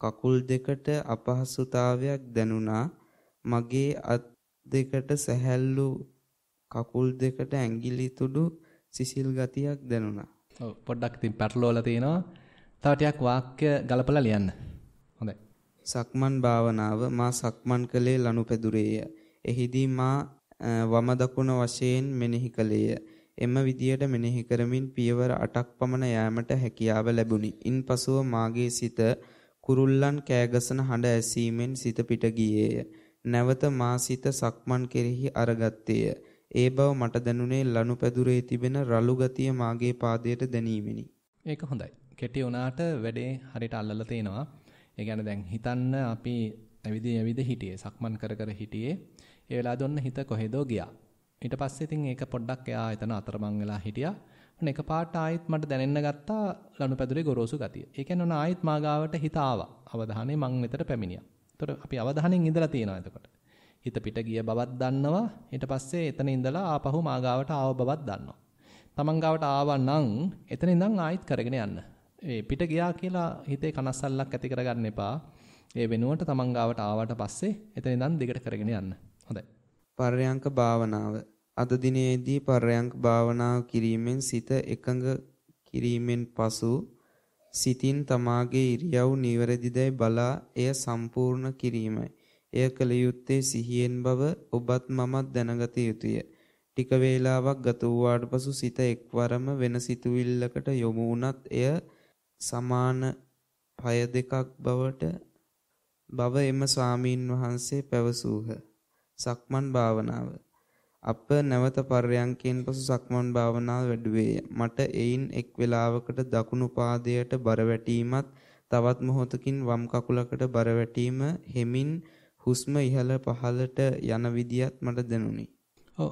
කකුල් දෙකට අපහසුතාවයක් දැනුණා. මගේ අත් දෙකට සැහැල්ලු කකුල් දෙකට ඇඟිලි තුඩු සිසිල් ගතියක් දැනුණා. ඔව් පොඩ්ඩක් ඉතින් පැටලවලා තිනවා. තව ටිකක් වාක්‍ය ගලපලා ලියන්න. හොඳයි. සක්මන් භාවනාව මා සක්මන් කළේ ලනුපැදුරේය. එහිදී මා වම දකුණ වශයෙන් මෙනෙහි කළේය. එම විදියට මෙනෙහි කරමින් පියවර 8ක් පමණ යාමට හැකියාව ලැබුණි. ඉන්පසුව මාගේ සිත කුරුල්ලන් කෑගසන හඬ ඇසීමෙන් සිත පිට ගියේය. නැවත මා සිත සක්මන් කෙරෙහි අරගත්තේය. ඒ බව මට දැනුනේ ලනුපැදුරේ තිබෙන රළු ගතිය මාගේ පාදයට දැනීමෙනි. ඒක හොඳයි. කෙටි වුණාට වැඩේ හරියට අල්ලලා තිනවා. ඒ කියන්නේ දැන් හිතන්න අපි ඇවිද හිටියේ. සක්මන් කර කර හිටියේ. ඒ වෙලාවදී ඔන්න හිත කොහෙදෝ ගියා. ඊට පස්සේ ඉතින් ඒක පොඩ්ඩක් එයා එතන අතරමං වෙලා හිටියා. ඔන්න එකපාරට ආයෙත් මට දැනෙන්න ගත්තා ලනුපැදුරේ ගොරෝසු ගතිය. ඒ කියන්නේ ඔන්න ආයෙත් මාගාවට හිත ආවා. අවධානය මං වෙතට පැමිණියා. ඒතර අපි අවධානයෙන් ඉඳලා තියෙනවා එතකොට. හිත පිට ගිය බවක් දන්නවා. ඊට පස්සේ එතන ඉඳලා ආපහු මාගාවට ආව බවක් දන්නවා. තමන් ගාවට ආවා නම් එතන ඉඳන් ආයෙත් කරගෙන යන්න. ඒ පිට ගියා කියලා හිතේ කනස්සල්ලක් ඇති කරගන්න එපා. ඒ වෙනුවට තමන් ගාවට ආවට පස්සේ එතන ඉඳන් දිගට කරගෙන යන්න. හොඳයි. පර්යංක භාවනාව. අද දිනේදී පර්යංක භාවනාව කිරීමෙන් සිත එකඟ කිරීමෙන් පසු සිතින් තමාගේ ඉරියව් නිවැරදිදයි බලා එය සම්පූර්ණ කිරීමයි. එය කළ යුත්තේ සිහියෙන් බව ඔබත් මමත් දැනගත යුතුය. ටික වේලාවක් ගත වූාට පසු සිත එක්වරම වෙන සිතුවිල්ලකට යොමු වුණත් එය සමාන පය දෙකක් බව එම ස්වාමීන් වහන්සේ පැවසූහ. සක්මන් භාවනාව. අප නැවත පර්යංකයෙන් පසු සක්මන් භාවනාව වැඩුවේය. මට එයින් එක් වේලාවකට දකුණු පාදයට බර වැටීමත් තවත් මොහොතකින් වම් කකුලකට බර වැටීම හෙමින් හුස්ම ඉහළ පහළට යන විදියත් මට දැනුනි. ඔව්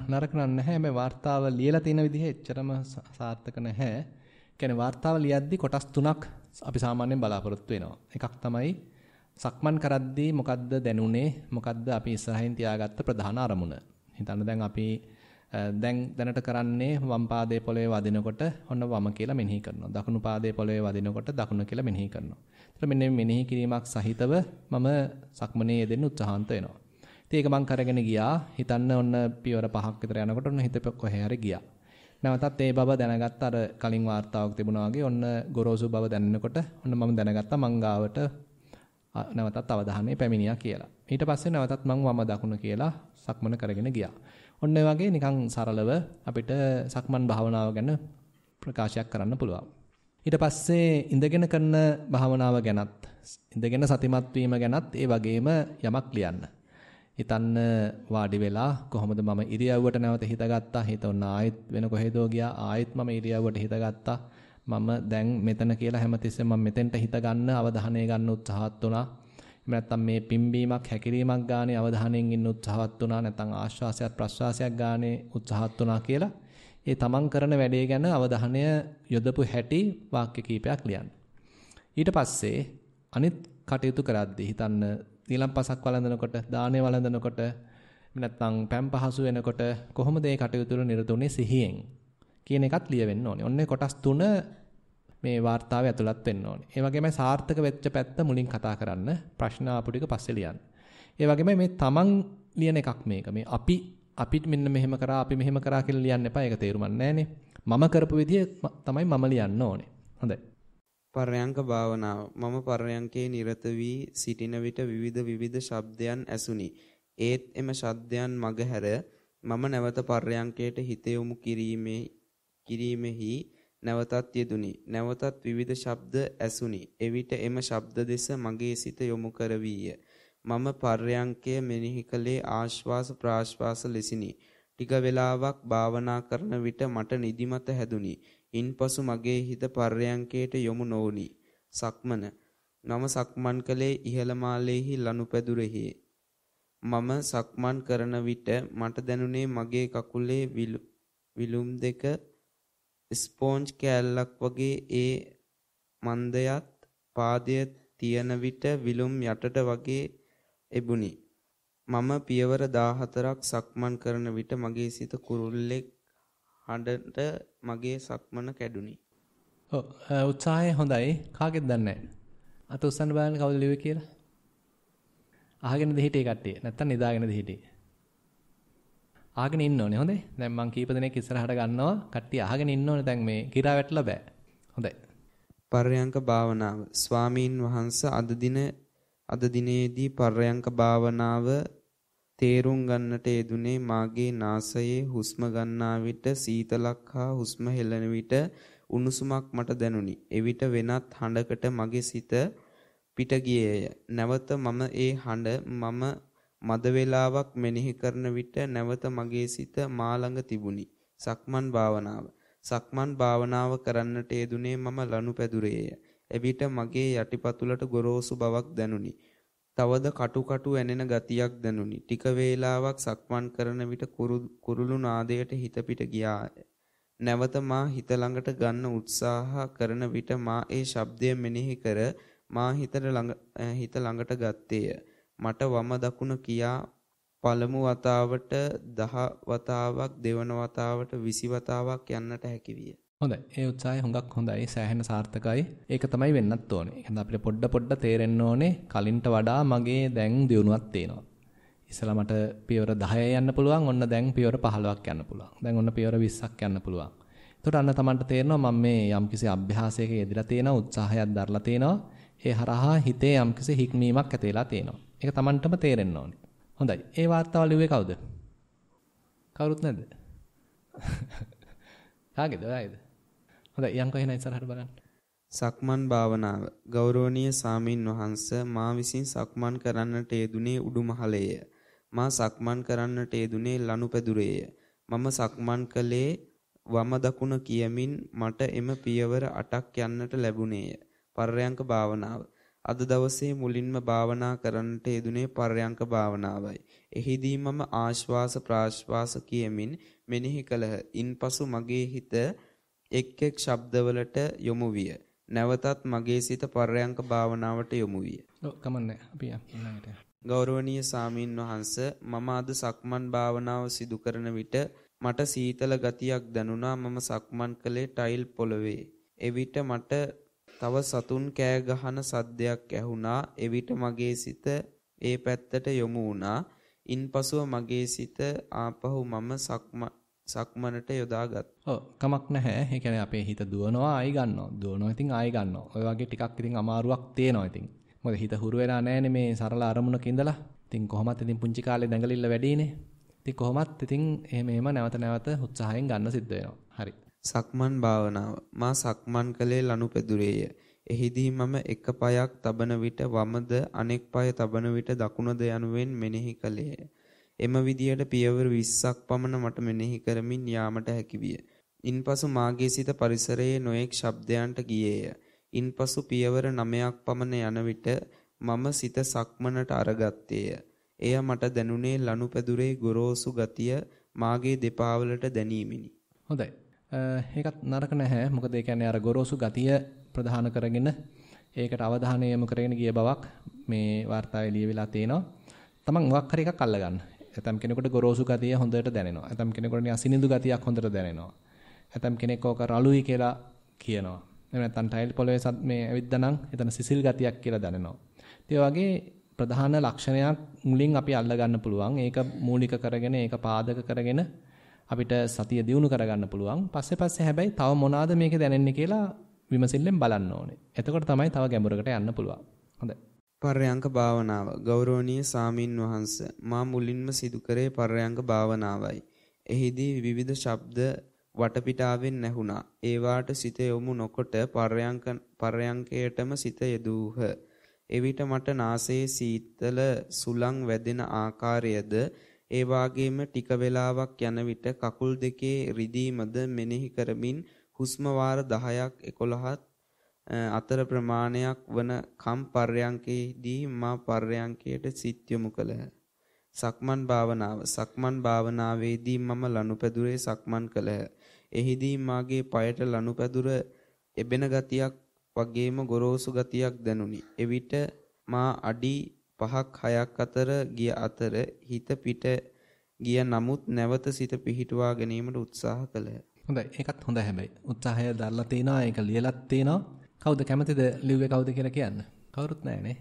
නරක නැහැ. මේ වார்த்தාව ලියලා තියෙන විදිහ එච්චරම සාර්ථක නැහැ. කියන්නේ වார்த்தාව ලියද්දි කොටස් තුනක් අපි සාමාන්‍යයෙන් බලාපොරොත්තු වෙනවා. එකක් තමයි සක්මන් කරද්දී මොකද්ද දැනුනේ? මොකද්ද අපි ඉස්සරහින් තියාගත්ත ප්‍රධාන අරමුණ? හිතන්න දැන් අපි දැනට කරන්නේ වම් පාදයේ පොළවේ වදිනකොට ඔන්න වම කියලා මෙනෙහි කරනවා. දකුණු පාදයේ පොළවේ වදිනකොට දකුණ කියලා මෙනෙහි කරනවා. ඒතර මෙන්න මෙනෙහි කිරීමක් සහිතව මම සක්මනේ යෙදෙන්න උත්සාහන්ත වෙනවා. ඉතින් ඒක මම කරගෙන ගියා. හිතන්න ඔන්න පියවර 5ක් විතර යනකොට ඔන්න හිත කොහේ හරි ගියා. නැවතත් ඒ බව දැනගත්ත අර කලින් වார்த்தාවක් තිබුණා වගේ ඔන්න ගොරෝසු බව දැනෙනකොට ඔන්න මම දැනගත්තා මං ගාවට නැවතත් අවධානය පැමිණියා කියලා. ඊට පස්සේ නැවතත් මං වම දකුණ කියලා සක්මන කරගෙන ගියා. ඔන්න ඒ වගේ නිකන් සරලව අපිට සක්මන් භාවනාව ගැන ප්‍රකාශයක් කරන්න පුළුවන්. ඊට පස්සේ ඉඳගෙන කරන භාවනාව ගැනත් ඉඳගෙන සතිමත් වීම ගැනත් ඒ වගේම යමක් ලියන්න. හිතන්න වාඩි වෙලා කොහොමද මම ඉරියව්වට නැවත හිතගත්තා. හිත ඔන්න ආයෙත් වෙන කොහෙදෝ ගියා. ආයෙත් මම ඉරියව්වට හිතගත්තා. මම දැන් මෙතන කියලා හැමතිස්සෙම මම මෙතෙන්ට හිත ගන්න අවධානය ගන්න උත්සාහත් වුණා. එහෙම නැත්නම් මේ පිම්බීමක් හැකිරීමක් ගානේ අවධානයෙන් ඉන්න උත්සාහත් වුණා. නැත්නම් ආශ්වාසයත් ප්‍රශ්වාසයක් ගානේ උත්සාහත් වුණා කියලා ඒ තමන් කරන වැඩේ ගැන අවධානය යොදපු හැටි වාක්‍ය කීපයක් ලියන්න. ඊට පස්සේ අනිත් කටයුතු කරද්දී හිතන්න ඊළම්පසක් වළඳනකොට, දානේ වළඳනකොට, නැත්නම් පැම් පහසු වෙනකොට කොහොමද මේ කටයුතු වල නිරතුනේ සිහියෙන් කියන එකත් ලියවෙන්න ඕනේ. ඔන්නේ කොටස් 3 මේ වார்த்தාවේ ඇතුළත් වෙන්න ඕනේ. ඒ වගේම සාර්ථක වෙච්ච පැත්ත මුලින් කතා කරන්න, ප්‍රශ්න ආපු ටික පස්සේ ලියන්න. ඒ වගේම මේ තමන් ලියන එකක් මේක. මේ අපිට මෙන්න මෙහෙම කරා, අපි මෙහෙම කරා කියලා ලියන්න එපා. ඒක තේරුම් නැහැනේ. මම කරපු විදිය තමයි මම ලියන්න ඕනේ. හොඳයි. පර්යංක භාවනාව. මම පර්යංකේ නිරත වී සිටින විට විවිධ ශබ්දයන් ඇසුනි. ඒත් එම ශබ්දයන් මගහැර මම නැවත පර්යංකයට හිත යොමු කිරීමෙහි නැවතත් යෙදුනි. නැවතත් විවිධ ශබ්ද ඇසුනි. එවිට එම ශබ්ද දෙස මගේ සිත යොමු කරවීය. මම පර්යංකය මෙනෙහි කළේ ආශ්වාස ප්‍රාශ්වාස ලෙසිනි. ටික වේලාවක් භාවනා කරන විට මට නිදිමත හැදුනි. ඉන්පසු මගේ හිත පර්යංකයට යොමු නොවුනි. සක්මන. මම සක්මන් කළේ ඉහළ මාලේහි ලනුපැදුරෙහි. මම සක්මන් කරන විට මට දැනුනේ මගේ කකුලේ විලුම් දෙක ස්පොන්ජ් කෑල්ලක් වගේ ඒ මන්දයත් පාදය තියන විට විලුම් යටට වගේ එබුනි. මම පියවර 14ක් සක්මන් කරන විට මගේ සිත කුරුල්ලෙක් හඬට මගේ සක්මන කැඩුනි. ඔව් උත්සාහය හොඳයි. කාගෙද දන්නේ නැහැ. අත උස්සන්න බලන්න කවුද ලිව්වේ කියලා. අහගෙනද හිටියේ කට්ටිය. නැත්තම් නිදාගෙනද හිටියේ. අහගෙන ඉන්න ඕනේ හොඳයි. දැන් මං කීප දෙනෙක් ඉස්සරහට ගන්නවා. කට්ටිය අහගෙන ඉන්න ඕනේ. දැන් මේ කිරා වැටලා බෑ. හොඳයි. පර්යංක භාවනාව. ස්වාමීන් වහන්සේ අද දිනේදී පර්යංක භාවනාව තේරුම් ගන්නට යෙදුනේ මාගේ නාසයේ හුස්ම ගන්නා විට සීතලක් හා හුස්ම හෙළන විට උණුසුමක් මට දැනුනි. එවිට වෙනත් හඬකට මගේ සිත පිට ගියේය. නැවත මම ඒ හඬ මද වේලාවක් මෙනෙහි කරන විට නැවත මගේ සිත මා ළඟ තිබුණි. සක්මන් භාවනාව. සක්මන් භාවනාව කරන්නට යෙදුනේ මම ලනුපැදුරේය. එවිට මගේ යටිපතුලට ගොරෝසු බවක් දැනුනි. තවද කටු ඇනෙන ගතියක් දැනුනි. ටික වේලාවක් සක්මන් කරන විට කුරුළු නාදයට හිත පිට ගියාය. නැවත මා හිත ළඟට ගන්න උත්සාහ කරන විට මා ඒ ශබ්දය මෙනෙහි කර මා හිත ළඟට ගත්තේය. මට වම දකුණ කියා පළමු වතාවට 10 වතාවක් දෙවන වතාවට 20 වතාවක් යන්නට හැකි විය. හොඳයි. ඒ උත්සාහය හුඟක් හොඳයි. සෑහෙන සාර්ථකයි. ඒක තමයි වෙන්නත් ඕනේ. එහෙනම් අපිට පොඩ තේරෙන්න ඕනේ කලින්ට වඩා මගේ දැන් දියුණුවක් තියෙනවා. ඉස්සලා මට පියවර 10 යන්න පුළුවන්. ඔන්න දැන් පියවර 15ක් යන්න පුළුවන්. දැන් ඔන්න පියවර 20ක් යන්න පුළුවන්. එතකොට අන්න තමන්ට තේරෙනවා මම මේ යම්කිසි අභ්‍යාසයක යෙදලා තියෙනවා, උත්සාහයක් දරලා තියෙනවා. ඒ හරහා හිතේ යම්කිසි හික්මීමක් ඇති වෙලා තියෙනවා. ඒක තමන්ටම තේරෙන්න ඕනේ. හොඳයි. ඒ වාර්තාව ලිව්වේ කවුද? කවුරුත් නැද්ද? කාගේද? ඔයාගේද? හොඳයි. යන්කෝ එහෙනම් ඉස්සරහට බලන්න. සක්මන් භාවනාව. ගෞරවනීය සාමින් වහන්ස මා විසින් සක්මන් කරන්නට යෙදුනේ උඩුමහලේය. මා සක්මන් කරන්නට යෙදුනේ ලනුපැදුරේය. මම සක්මන් කළේ වම දකුණ කියමින් මට එම පියවර 8ක් යන්නට ලැබුණේය. පර්යංක භාවනාව. අද දවසේ මුලින්ම භාවනා කරන්නට යෙදුනේ පර්යංක භාවනාවයි. එහිදී මම ආශ්වාස ප්‍රාශ්වාස කියමින් මෙනෙහි කළහ. ඉන්පසු මගේ හිත එක් ශබ්දවලට යොමු විය. නැවතත් මගේ සිත පර්යංක භාවනාවට යොමු විය. ඔව් කමන්නේ. අපි ඊළඟට. ගෞරවනීය සාමීන් වහන්ස මම අද සක්මන් භාවනාව සිදු කරන විට මට සීතල ගතියක් දැනුණා. මම සක්මන් කළේ ටයිල් පොළවේ. එවිට මට තව සතුන් කෑ ගහන සද්දයක් ඇහුණා. එවිට මගේ සිත ඒ පැත්තට යොමු වුණා. ඉන්පසුව මගේ සිත ආපහු මම සක්මනට යොදාගත්තා. ඔව් කමක් නැහැ. ඒ කියන්නේ අපේ හිත දුවනවා ආයි ගන්නවා. දුවනවා ඉතින් ආයි ගන්නවා. ඔය වගේ ටිකක් ඉතින් අමාරුවක් තියෙනවා ඉතින්. මොකද හිත හුරු වෙලා නැහැනේ මේ සරල අරමුණක ඉඳලා. ඉතින් කොහොමත් ඉතින් පුංචි කාලේ දැඟලිල්ල වැඩිනේ. ඉතින් කොහොමත් ඉතින් එහෙම නැවත උත්සාහයෙන් ගන්න සිද්ධ වෙනවා. හරි. සක්මන් භාවනාව. මා සක්මන් කළේ ලනුපැදුරේය. එහිදී මම එක පායක් තබන විට වමද අනෙක් පාය තබන විට දකුණද යනුවෙන් මෙනෙහි කළේය. එම විදියට පියවර 20ක් පමණ මට මෙනෙහි කරමින් යාමට හැකි විය. ඉන්පසු මාගේ සිත පරිසරයේ නොයෙක් ශබ්දයන්ට ගියේය. ඉන්පසු පියවර 9ක් පමණ යන විට මම සිත සක්මනට අරගත්තේය. එය මට දැනුනේ ලනුපැදුරේ ගොරෝසු ගතිය මාගේ දෙපා වලට දැනීමෙනි. හොඳයි. ඒකත් නරක නැහැ. මොකද ඒ කියන්නේ අර ගොරෝසු ගතිය ප්‍රධාන කරගෙන ඒකට අවධානය යොමු කරගෙන ගිය බවක් මේ වාර්තාවේ ලියවිලා තියෙනවා. තමන් මොකක් හරි එකක් අල්ලගන්න. ඇතම් කෙනෙකුට ගොරෝසු ගතිය හොඳට දැනෙනවා. ඇතම් කෙනෙකුට අසිනිඳු ගතියක් හොඳට දැනෙනවා. ඇතම් කෙනෙක් ඕක රළුයි කියලා කියනවා. එහෙම නැත්නම් ටයිල් පොළවේ මේ ඇවිද්දානම් එතන සිසිල් ගතියක් කියලා දැනෙනවා. ඒ වගේ ප්‍රධාන ලක්ෂණයක් මුලින් අපි අල්ල ගන්න පුළුවන්. ඒක මූලික කරගෙන ඒක පාදක කරගෙන අපිට සතිය දියුණු කරගන්න පුළුවන්. පස්සේ හැබැයි තව මොනවාද මේකේ දැනෙන්නේ කියලා විමසිල්ලෙන් බලන්න ඕනේ. එතකොට තමයි තව ගැඹුරකට යන්න පුළුවන්. හොඳයි. පර්යංක භාවනාව. ගෞරවනීය සාමින් වහන්ස මා මුලින්ම සිදු කරේ පර්යංක භාවනාවයි. එහිදී විවිධ ශබ්ද වටපිටාවෙන් නැහුණා. ඒවාට සිත යොමු නොකොට පර්යංකයටම සිත යෙදූහ. එවිට මට නාසයේ සීතල සුළං වැදෙන ආකාරයද ඒ වාගේම ටික වේලාවක් යන විට කකුල් දෙකේ රිදීමද මෙනෙහි කරමින් හුස්ම වාර 10ක් 11ක් අතර ප්‍රමාණයක් වන කම් පර්යංකයේදී මා පර්යංකයට සිත් යොමු කළහ. සක්මන් භාවනාව. සක්මන් භාවනාවේදී මම ලනුපැදුරේ සක්මන් කළහ. එහිදී මාගේ පායට ලනුපැදුර එබෙන ගතියක් වගේම ගොරෝසු ගතියක් දැනුනි. එවිට මා අඩි 5ක් 6ක් අතර ගිය අතර හිත පිට ගිය නමුත් නැවත සිත පිහිටුවා ගැනීමට උත්සාහ කළහ. හොඳයි. ඒකත් හොඳයි හැබැයි. උත්සාහය දරලා තිනවා. ඒක ලියලත් තිනවා. කවුද කැමතිද ලිව්වේ කවුද කියලා කියන්න? කවුරුත් නැහැනේ.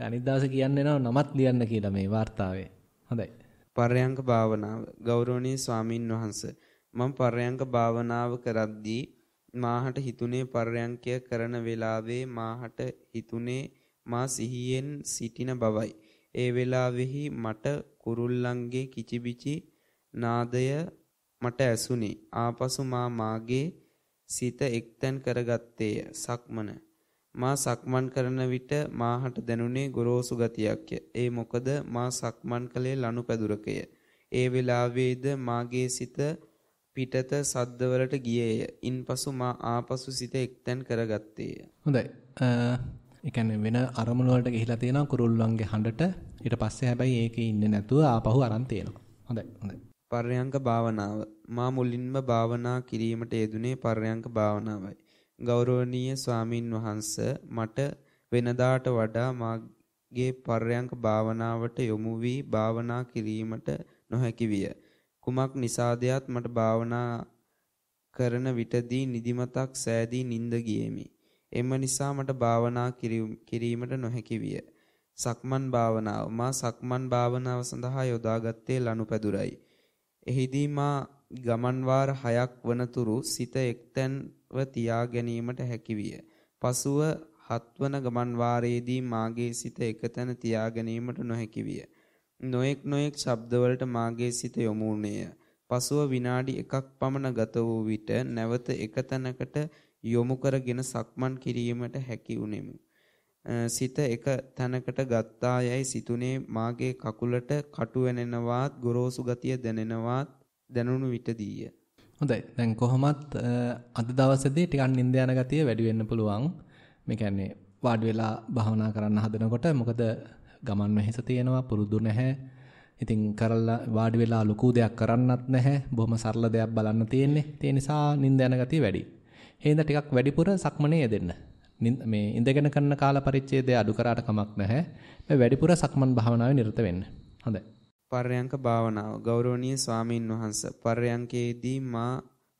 අනිත් දවසේ කියන්නේ නමත් ලියන්න කියලා මේ වார்த்தාවේ. හොඳයි. පර්යංක භාවනාව. ගෞරවනීය ස්වාමින් වහන්සේ මම පර්යංක භාවනාව කරද්දී මාහට හිතුනේ පර්යංකය කරන වෙලාවේ මාහට හිතුනේ මා සිහියෙන් සිටින බවයි. ඒ වෙලාවෙහි මට කුරුල්ලන්ගේ කිචිබිචි නාදය මට ඇසුනේ. ආපසු මාගේ සිත එක්තැන් කරගත්තේය. සක්මන. මා සක්මන් කරන විට මාහට දැනුනේ ගොරෝසු ගතියක්ය. ඒ මොකද මා සක්මන් කළේ ලනුපැදුරකය. ඒ වෙලාවේද මාගේ සිත පිටත සද්දවලට ගියේය. ඉන්පසු මා ආපසු සිත එක්තැන් කරගත්තේය. හොඳයි. ඒ කියන්නේ වෙන අරමුණු වලට ගිහිලා තියෙනවා කුරුල්ලන්ගේ හඬට. ඊට පස්සේ හැබැයි ඒකේ ඉන්නේ නැතුව ආපහු අරන් තියෙනවා. හොඳයි. හොඳයි. පර්යංක භාවනාව. මා මුලින්ම භාවනා කිරීමට යෙදුනේ පර්යංක භාවනාවයි. ගෞරවනීය ස්වාමින් වහන්සේ මට වෙනදාට වඩා මාගේ පර්යංක භාවනාවට යොමු වී භාවනා කිරීමට නොහැකි විය. කුමක් නිසාදයත් මට භාවනා කරන විටදී නිදිමතක් සෑදී නිින්ද ගියෙමි. එම නිසා මට භාවනා කිරීමට නොහැකි විය. සක්මන් භාවනාව. මා සක්මන් භාවනාව සඳහා යොදාගත්තේ ලනුපැදුරයි. එහිදී මා ගමන් වාර 6ක් වනතුරු සිත එක්තැන්ව තියා ගැනීමට හැකි විය. පසුව 7 වන ගමන් වාරයේදී මාගේ සිත එකතැන තියා ගැනීමට නොහැකි විය. නොඑක් ශබ්දවලට මාගේ සිත යොමු වුණේය. පසුව විනාඩි 1ක් පමණ ගත වූ විට නැවත එකතැනකට යොමු කරගෙන සක්මන් කිරීමට හැකි වුණෙමි. සිත එක තැනකට ගත්තා යයි සිතුනේ මාගේ කකුලට කටු වෙනෙනවාත් ගොරෝසු ගතිය දැනෙනවාත් දැනුණු විටදීය. හොඳයි. දැන් කොහොමත් අද දවසේදී ටිකක් නිින්ද යන ගතිය වැඩි වෙන්න පුළුවන්. මේ කියන්නේ වාඩි වෙලා භාවනා කරන්න හදනකොට මොකද ගමන් වෙහෙස තියෙනවා පුරුදු නැහැ. ඉතින් කරලා වාඩි වෙලා ලොකු දෙයක් කරන්නත් නැහැ. බොහොම සරල දෙයක් බලන්න තියෙන්නේ. ඒ නිසා නිින්ද යන ගතිය වැඩි. එහෙනම් ටිකක් වැඩිපුර සක්මනේ යෙදෙන්න. මේ ඉඳගෙන කරන කාල පරිච්ඡේදය අඩු කරාට කමක් නැහැ. මේ වැඩිපුර සක්මන් භාවනාවේ නිරත වෙන්න. හොඳයි. පර්යංක භාවනාව. ගෞරවනීය ස්වාමින් වහන්සේ පර්යංකයේදී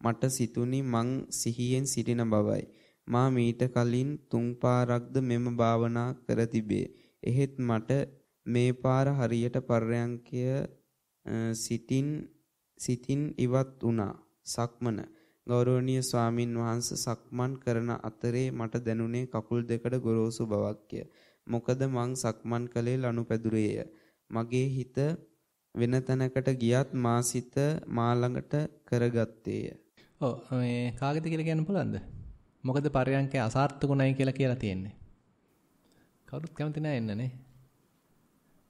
මට සිතුනි මං සිහියෙන් සිටින බවයි. මා මීට කලින් 3 පාරක්ද මෙම භාවනා කර තිබේ. එහෙත් මට මේ පාර හරියට පර්යංකය සිතින් ඉවත් වුණා. සක්මන. ගෞරවනීය ස්වාමින් වහන්සේ සක්මන් කරන අතරේ මට දැනුනේ කකුල් දෙකට ගොරෝසු බවක්ය. මොකද මං සක්මන් කළේ ලනුපැදුරේය. මගේ හිත වෙන තැනකට ගියත් මා සිත මා ළඟට කරගත්තේය. ඔව් මේ කාගෙද කියලා කියන්න පුළුවන්ද? මොකද පර්යංකේ අසාර්ථකුණයි කියලා තියෙන්නේ. කවුරුත් කැමති නැහැ එන්නනේ.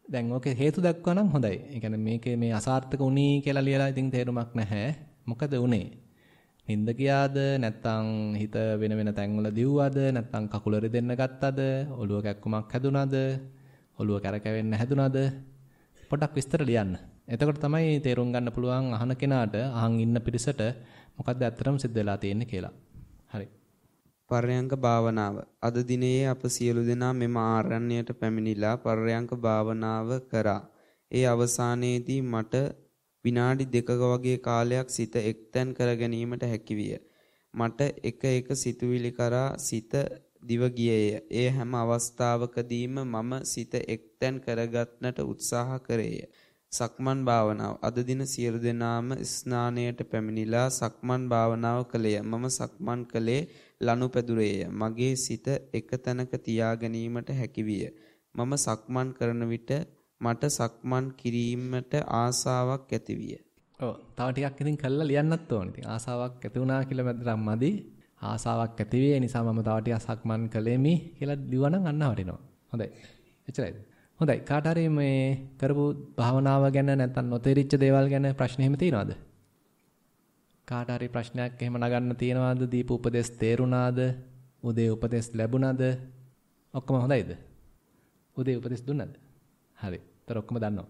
දැන් ඕකේ හේතු දක්වා නම් හොඳයි. ඒ කියන්නේ මේකේ මේ අසාර්ථක උනී කියලා ලියලා ඉතින් තේරුමක් නැහැ. මොකද උනේ? නිින්ද ගියාද නැත්නම් හිත වෙන තැන්වල දිව්වද නැත්නම් කකුල රිදෙන්න ගත්තද ඔළුව කැක්කුමක් හැදුනද ඔළුව කැරකෙවෙන්න හැදුනද පොඩක් විස්තර ලියන්න. එතකොට තමයි තේරුම් ගන්න පුළුවන් අහන කෙනාට අහන් ඉන්න පිරිසට මොකද්ද ඇත්තටම සිද්ධ වෙලා තියෙන්නේ කියලා. හරි. පර්යංක භාවනාව. අද දිනේ අප සියලු දෙනා මෙම ආරණ්‍යයට පැමිණිලා පර්යංක භාවනාව කරා. ඒ අවසානයේදී මට විනාඩි 2ක වගේ කාලයක් සිත එක්තැන් කර ගැනීමට හැකි විය. මට එක සිතුවිලි කරා සිත දිව ගියේය. ඒ හැම අවස්ථාවකදීම මම සිත එක්තැන් කරගන්නට උත්සාහ කරේය. සක්මන් භාවනාව. අද දින සියලු දෙනාම ස්නානයට පැමිණිලා සක්මන් භාවනාව කළේය. මම සක්මන් කළේ ලනුපැදුරේය. මගේ සිත එක තැනක තියා ගැනීමට හැකි විය. මම සක්මන් කරන විට මට සක්මන් කිරීමට ආසාවක් ඇති විය. ඔව් තව ටිකක් ඉතින් කළා ලියන්නත් ඕනේ. ඉතින් ආසාවක් ඇති වුණා කියලා මැදටම මදි. ආසාවක් ඇති වෙයි. ඒ නිසා මම තව ටිකක් සක්මන් කළෙමි කියලා දිවනම් අන්න වටිනවා. හොඳයි. එච්චරයිද? හොඳයි. කාට හරි මේ කරපු භාවනාව ගැන නැත්නම් නොතේරිච්ච දේවල් ගැන ප්‍රශ්න එහෙම තියෙනවද? කාට හරි ප්‍රශ්නයක් එහෙම නගන්න තියෙනවද? දීපු උපදේශ තේරුණාද? උදේ උපදේශ ලැබුණාද? ඔක්කොම හොඳයිද? උදේ උපදේශ දුන්නාද? හරි. ඒතර ඔක්කොම දන්නවා.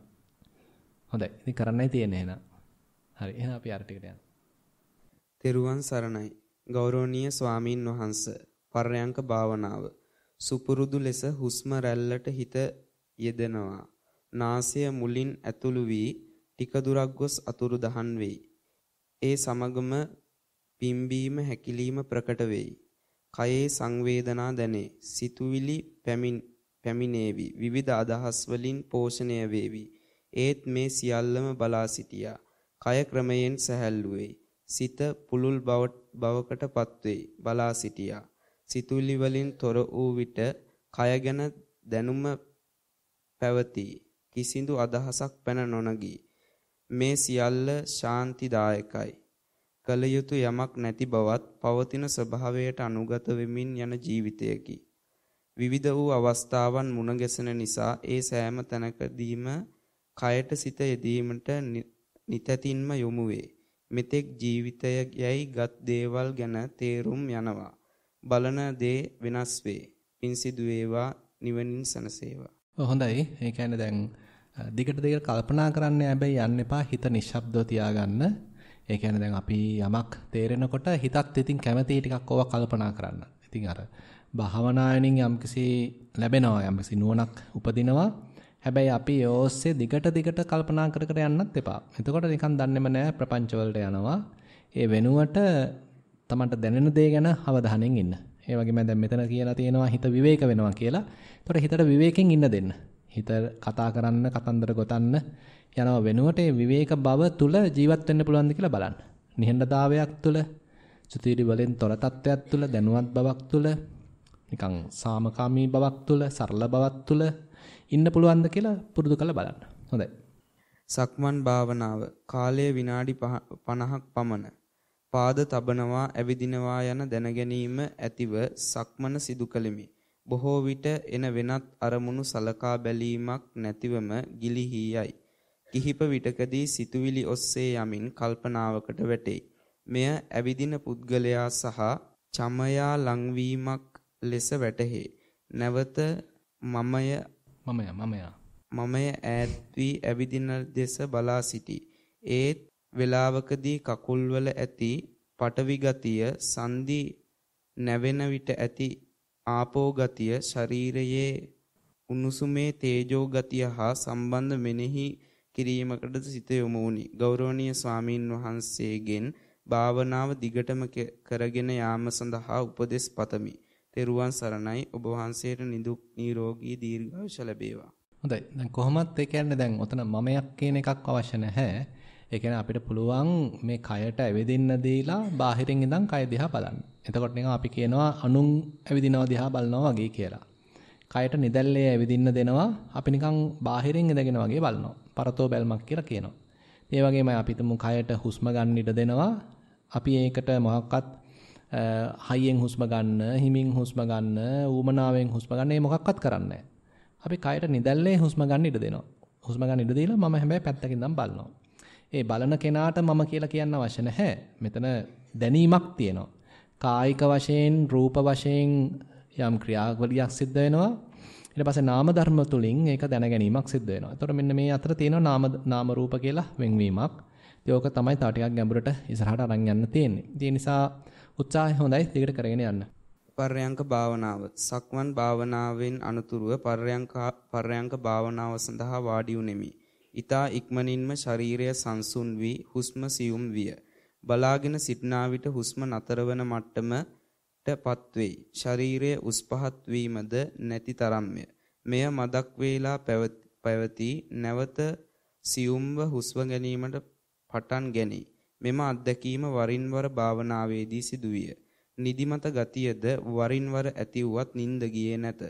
හොඳයි. ඉතින් කරන්නයි තියෙන්නේ එහෙනම්. හරි. එහෙනම් අපි අර ටිකට යමු. තෙරුවන් සරණයි. ගෞරවනීය ස්වාමින් වහන්සේ පර්යංක භාවනාව. සුපුරුදු ලෙස හුස්ම රැල්ලට හිත යෙදෙනවා. නාසය මුලින් ඇතුළු වී ටික දුරක් ගොස් අතුරුදහන් වෙයි. ඒ සමගම පිම්බීම හැකිලිම ප්‍රකට වෙයි. කයේ සංවේදනා දැනේ. සිතුවිලි පැමිණේවි. විවිධ අදහස් වලින් පෝෂණය වේවි. ඒත් මේ සියල්ලම බලා සිටියා. කය ක්‍රමයෙන් සැහැල්ලු වෙයි. සිත පුලුල් බවකටපත් වෙයි. බලා සිටියා. සිතුවිලි වලින් තොර වූ විට කය ගැන දැනුම පැවති. කිසිදු අදහසක් පැන නොනගී. මේ සියල්ල ශාන්තිදායකයි. කල යුතු යමක් නැති බවත් පවතින ස්වභාවයට අනුගත වෙමින් යන ජීවිතයකි. විවිධ වූ අවස්ථාවන් මුණ ගැසෙන නිසා ඒ සෑම තැනකදීම කයට සිත යෙදීමට නිතැතින්ම යොමු වේ. මෙතෙක් ජීවිතය යයි ගත් දේවල් ගැන තේරුම් යනවා. බලන දේ වෙනස් වේ. පින් සිදු වේවා නිවනින් සනසේවා. හොඳයි. ඒ කියන්නේ දැන් දිගට කල්පනා කරන්න හැබැයි යන්න එපා. හිත නිශ්ශබ්දව තියාගන්න. ඒ කියන්නේ දැන් අපි යමක් තේරෙනකොට හිතත් ඉතින් කැමැති ටිකක් ඕවා කල්පනා කරන්න. ඉතින් අර භාවනාවෙන් යම්කිසි ලැබෙනවා යම්කිසි නුවණක් උපදිනවා. හැබැයි අපි ඕස්සේ දිගට කල්පනා කර යන්නත් එපා. එතකොට නිකන් දන්නේම නැහැ ප්‍රපංච වලට යනවා. ඒ වෙනුවට තමන්ට දැනෙන දේ ගැන අවධානයෙන් ඉන්න. ඒ වගේම දැන් මෙතන කියලා තියෙනවා හිත විවේක වෙනවා කියලා. එතකොට හිතට විවේකයෙන් ඉන්න දෙන්න. හිත කතා කරන්න, කතන්දර ගොතන්න යනවා වෙනුවට ඒ විවේක බව තුල ජීවත් වෙන්න පුළුවන්ද කියලා බලන්න. නිහඬතාවයක් තුල, සුතිරි වලින් තොර තත්වයක් තුල, දැනුවත් බවක් තුල, නිකන් සාමකාමී බවක් තුල, සරල බවක් තුල ඉන්න පුළුවන්ද කියලා පුරුදු කරලා බලන්න. හොඳයි. සක්මන් භාවනාව කාලය විනාඩි 50ක් පමණ. පාද තබනවා, ඇවිදිනවා යන දැනගැනීම ඇතිව සක්මන සිදු කළෙමි. බොහෝ විට එන වෙනත් අරමුණු සලකා බැලීමක් නැතිවම ගිලිහී යයි. කිහිප විටකදී සිතුවිලි ඔස්සේ යමින් කල්පනාවකට වැටේ. මෙය ඇවිදින පුද්ගලයා සහ චමයා ලංවීමක් ලෙස වැටහේ. නැවත මමය ඈත් වී ඇවිදින දෙස බලා සිටි. ඒත් වේලාවකදී කකුල්වල ඇති පටවි ගතිය, සන්ධි නැවෙන විට ඇති ආපෝ ගතිය, ශරීරයේ උණුසුමේ තේජෝ ගතිය හා සම්බන්ධ මෙනෙහි කිරීමකටද සිත යොමු වුනි. ගෞරවනීය ස්වාමීන් වහන්සේගෙන් භාවනාව දිගටම කරගෙන යාම සඳහා උපදෙස් පතමි. තෙරුවන් සරණයි. ඔබ වහන්සේට නිදුක් නිරෝගී දීර්ඝායුෂ ලැබේවා. හොඳයි. දැන් කොහොමත් ඒ කියන්නේ දැන් ඔතන මමයක් කියන එකක් අවශ්‍ය නැහැ. ඒ කියන්නේ අපිට පුළුවන් මේ කයට ඇවිදින්න දීලා බාහිරින් ඉඳන් කය දිහා බලන්න. එතකොට නිකන් අපි කියනවා අනුන් ඇවිදිනවා දිහා බලනවා වගේ කියලා. කයට නිදැල්ලේ ඇවිදින්න දෙනවා අපි නිකන් බාහිරින් ඉඳගෙන වගේ බලනවා. පරතෝ බැල්මක් කියලා කියනවා. ඒ වගේමයි අපි තුමු කයට හුස්ම ගන්න ඉඩ දෙනවා. අපි ඒකට මොකක්වත් හයියෙන් හුස්ම ගන්න, හිමින් හුස්ම ගන්න, ඌමනාවෙන් හුස්ම ගන්න මොකක්වත් කරන්නේ නැහැ. අපි කයට නිදැල්ලේ හුස්ම ගන්න ඉඩ දෙනවා. හුස්ම ගන්න ඉඩ දීලා මම හැබැයි පැත්තකින් ඉඳන් බලනවා. ඒ බලන කෙනාට මම කියලා කියන්න අවශ්‍ය නැහැ. මෙතන දැනීමක් තියෙනවා. කායික වශයෙන්, රූප වශයෙන් යම් ක්‍රියාවලියක් සිද්ධ වෙනවා. ඊට පස්සේ නාම ධර්ම තුලින් ඒක දැන ගැනීමක් සිද්ධ වෙනවා. එතකොට මෙන්න මේ අතර තියෙනවා නාම රූප කියලා වෙන්වීමක්. ඒක තමයි තව ටිකක් ගැඹුරට ඉස්සරහට අරන් යන්න තියෙන්නේ. ඒ නිසා උත්සාහය හොඳයි. දිගට කරගෙන යන්න. පර්යංක භාවනාව. සක්මන් භාවනාවෙන් අනුතුරුව පර්යංක භාවනාව සඳහා වාඩි වුනිමි. ඊතා ඉක්මනින්ම ශරීරය සංසුන් වී හුස්ම සියුම් විය. බලාගෙන සිටනා විට හුස්ම නතරවන මට්ටමටපත් වෙයි. ශරීරයේ උස් පහත් වීමද නැති තරම්ය. මෙය මදක් වේලා පැවති නැවත සියුම්ව හුස්ම ගැනීමට පටන් ගැනී. මෙම අත්දැකීම වරින් වර භාවනාවේදී සිදුවිය. නිදිමත ගතියද වරින් වර ඇති වුවත් නිින්ද ගියේ නැත.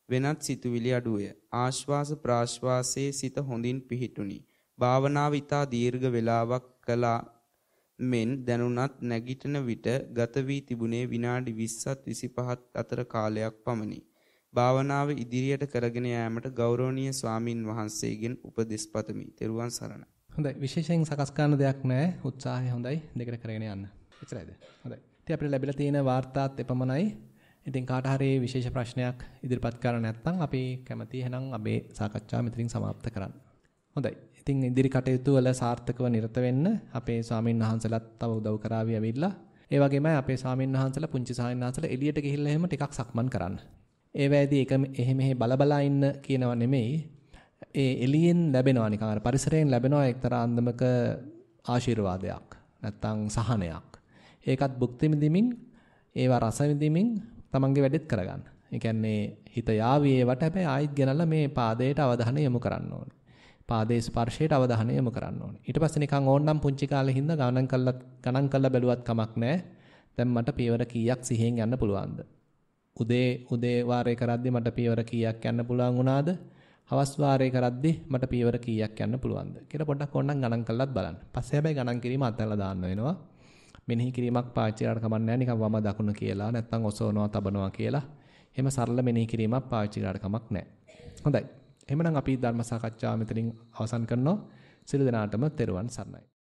වෙනත් සිතුවිලි අඩුවය. ආශ්වාස ප්‍රාශ්වාසයේ සිත හොඳින් පිහිටුනි. භාවනාව ඉතා දීර්ඝ වේලාවක් කළා මෙන් දැනුණත් නැගිටින විට ගත වී තිබුණේ විනාඩි 20ත් 25ත් අතර කාලයක් පමණි. භාවනාව ඉදිරියට කරගෙන යාමට ගෞරවනීය ස්වාමින් වහන්සේගෙන් උපදෙස් පතමි. ත්වන් සරණයි. හොඳයි. විශේෂයෙන් සකස් කරන දෙයක් නැහැ. උත්සාහය හොඳයි. දෙකට කරගෙන යන්න. එච්චරයිද? හොඳයි. ඉතින් අපිට ලැබිලා තියෙන වාර්තාත් එපමණයි. ඉතින් කාට හරි විශේෂ ප්‍රශ්නයක් ඉදිරිපත් කරන්න නැත්නම් අපි කැමැති එහෙනම් අපේ සාකච්ඡාව මෙතනින් સમાપ્ત කරන්න. හොඳයි. ඉතින් ඉදිරි කටයුතු වල සාර්ථකව නිරත වෙන්න අපේ ස්වාමීන් වහන්සේලාත් තව උදව් කරાવી ඇවිල්ලා. ඒ වගේමයි අපේ ස්වාමීන් වහන්සේලා පුංචි ස්වාමීන් වහන්සේලා එළියට ගිහිල්ලා එහෙම ටිකක් සක්මන් කරන්න. ඒවැදී එක එහෙ බලබලා ඉන්න කියනවා නෙමෙයි. ඒ එළියෙන් ලැබෙනවා නිකන් අර පරිසරයෙන් ලැබෙනවා එක්තරා අන්දමක ආශිර්වාදයක්. නැත්තම් සහනයක්. ඒකත් භුක්ති විඳින්මින් ඒවා රස විඳින්මින් තමන්ගේ වැඩෙත් කරගන්න. ඒ කියන්නේ හිත යාවි ඒවට හැබැයි ආයිත් ගෙනල්ලා මේ පාදයට අවධානය යොමු කරන්න ඕනේ. පාදයේ ස්පර්ශයට අවධානය යොමු කරන්න ඕනේ. ඊට පස්සේ නිකන් ඕන්නම් පුංචි කාලේ හින්දා ගණන් කළා බැලුවත් කමක් නැහැ. දැන් මට පියවර කීයක් සිහියෙන් යන්න පුළුවන්ද? උදේ වාරේ කරද්දි මට පියවර කීයක් යන්න පුළුවන් වුණාද? හවස් වාරේ කරද්දි මට පියවර කීයක් යන්න පුළුවන්ද? කියලා පොඩ්ඩක් ඕන්නම් ගණන් කළාත් බලන්න. පස්සේ හැබැයි ගණන් කිරීම අතහැරලා දාන්න වෙනවා. මෙනෙහි කිරීමක් පාවිච්චි කරලා කමක් නැහැ. නිකන් වම දකුණ කියලා නැත්නම් ඔසවනවා තබනවා කියලා. එහෙම සරල මෙනෙහි කිරීමක් පාවිච්චි කරලා කමක් නැහැ. හොඳයි. එහෙනම් අපි ධර්ම සාකච්ඡාව මෙතනින් අවසන් කරනවා. සියලු දෙනාටම තෙරුවන් සරණයි.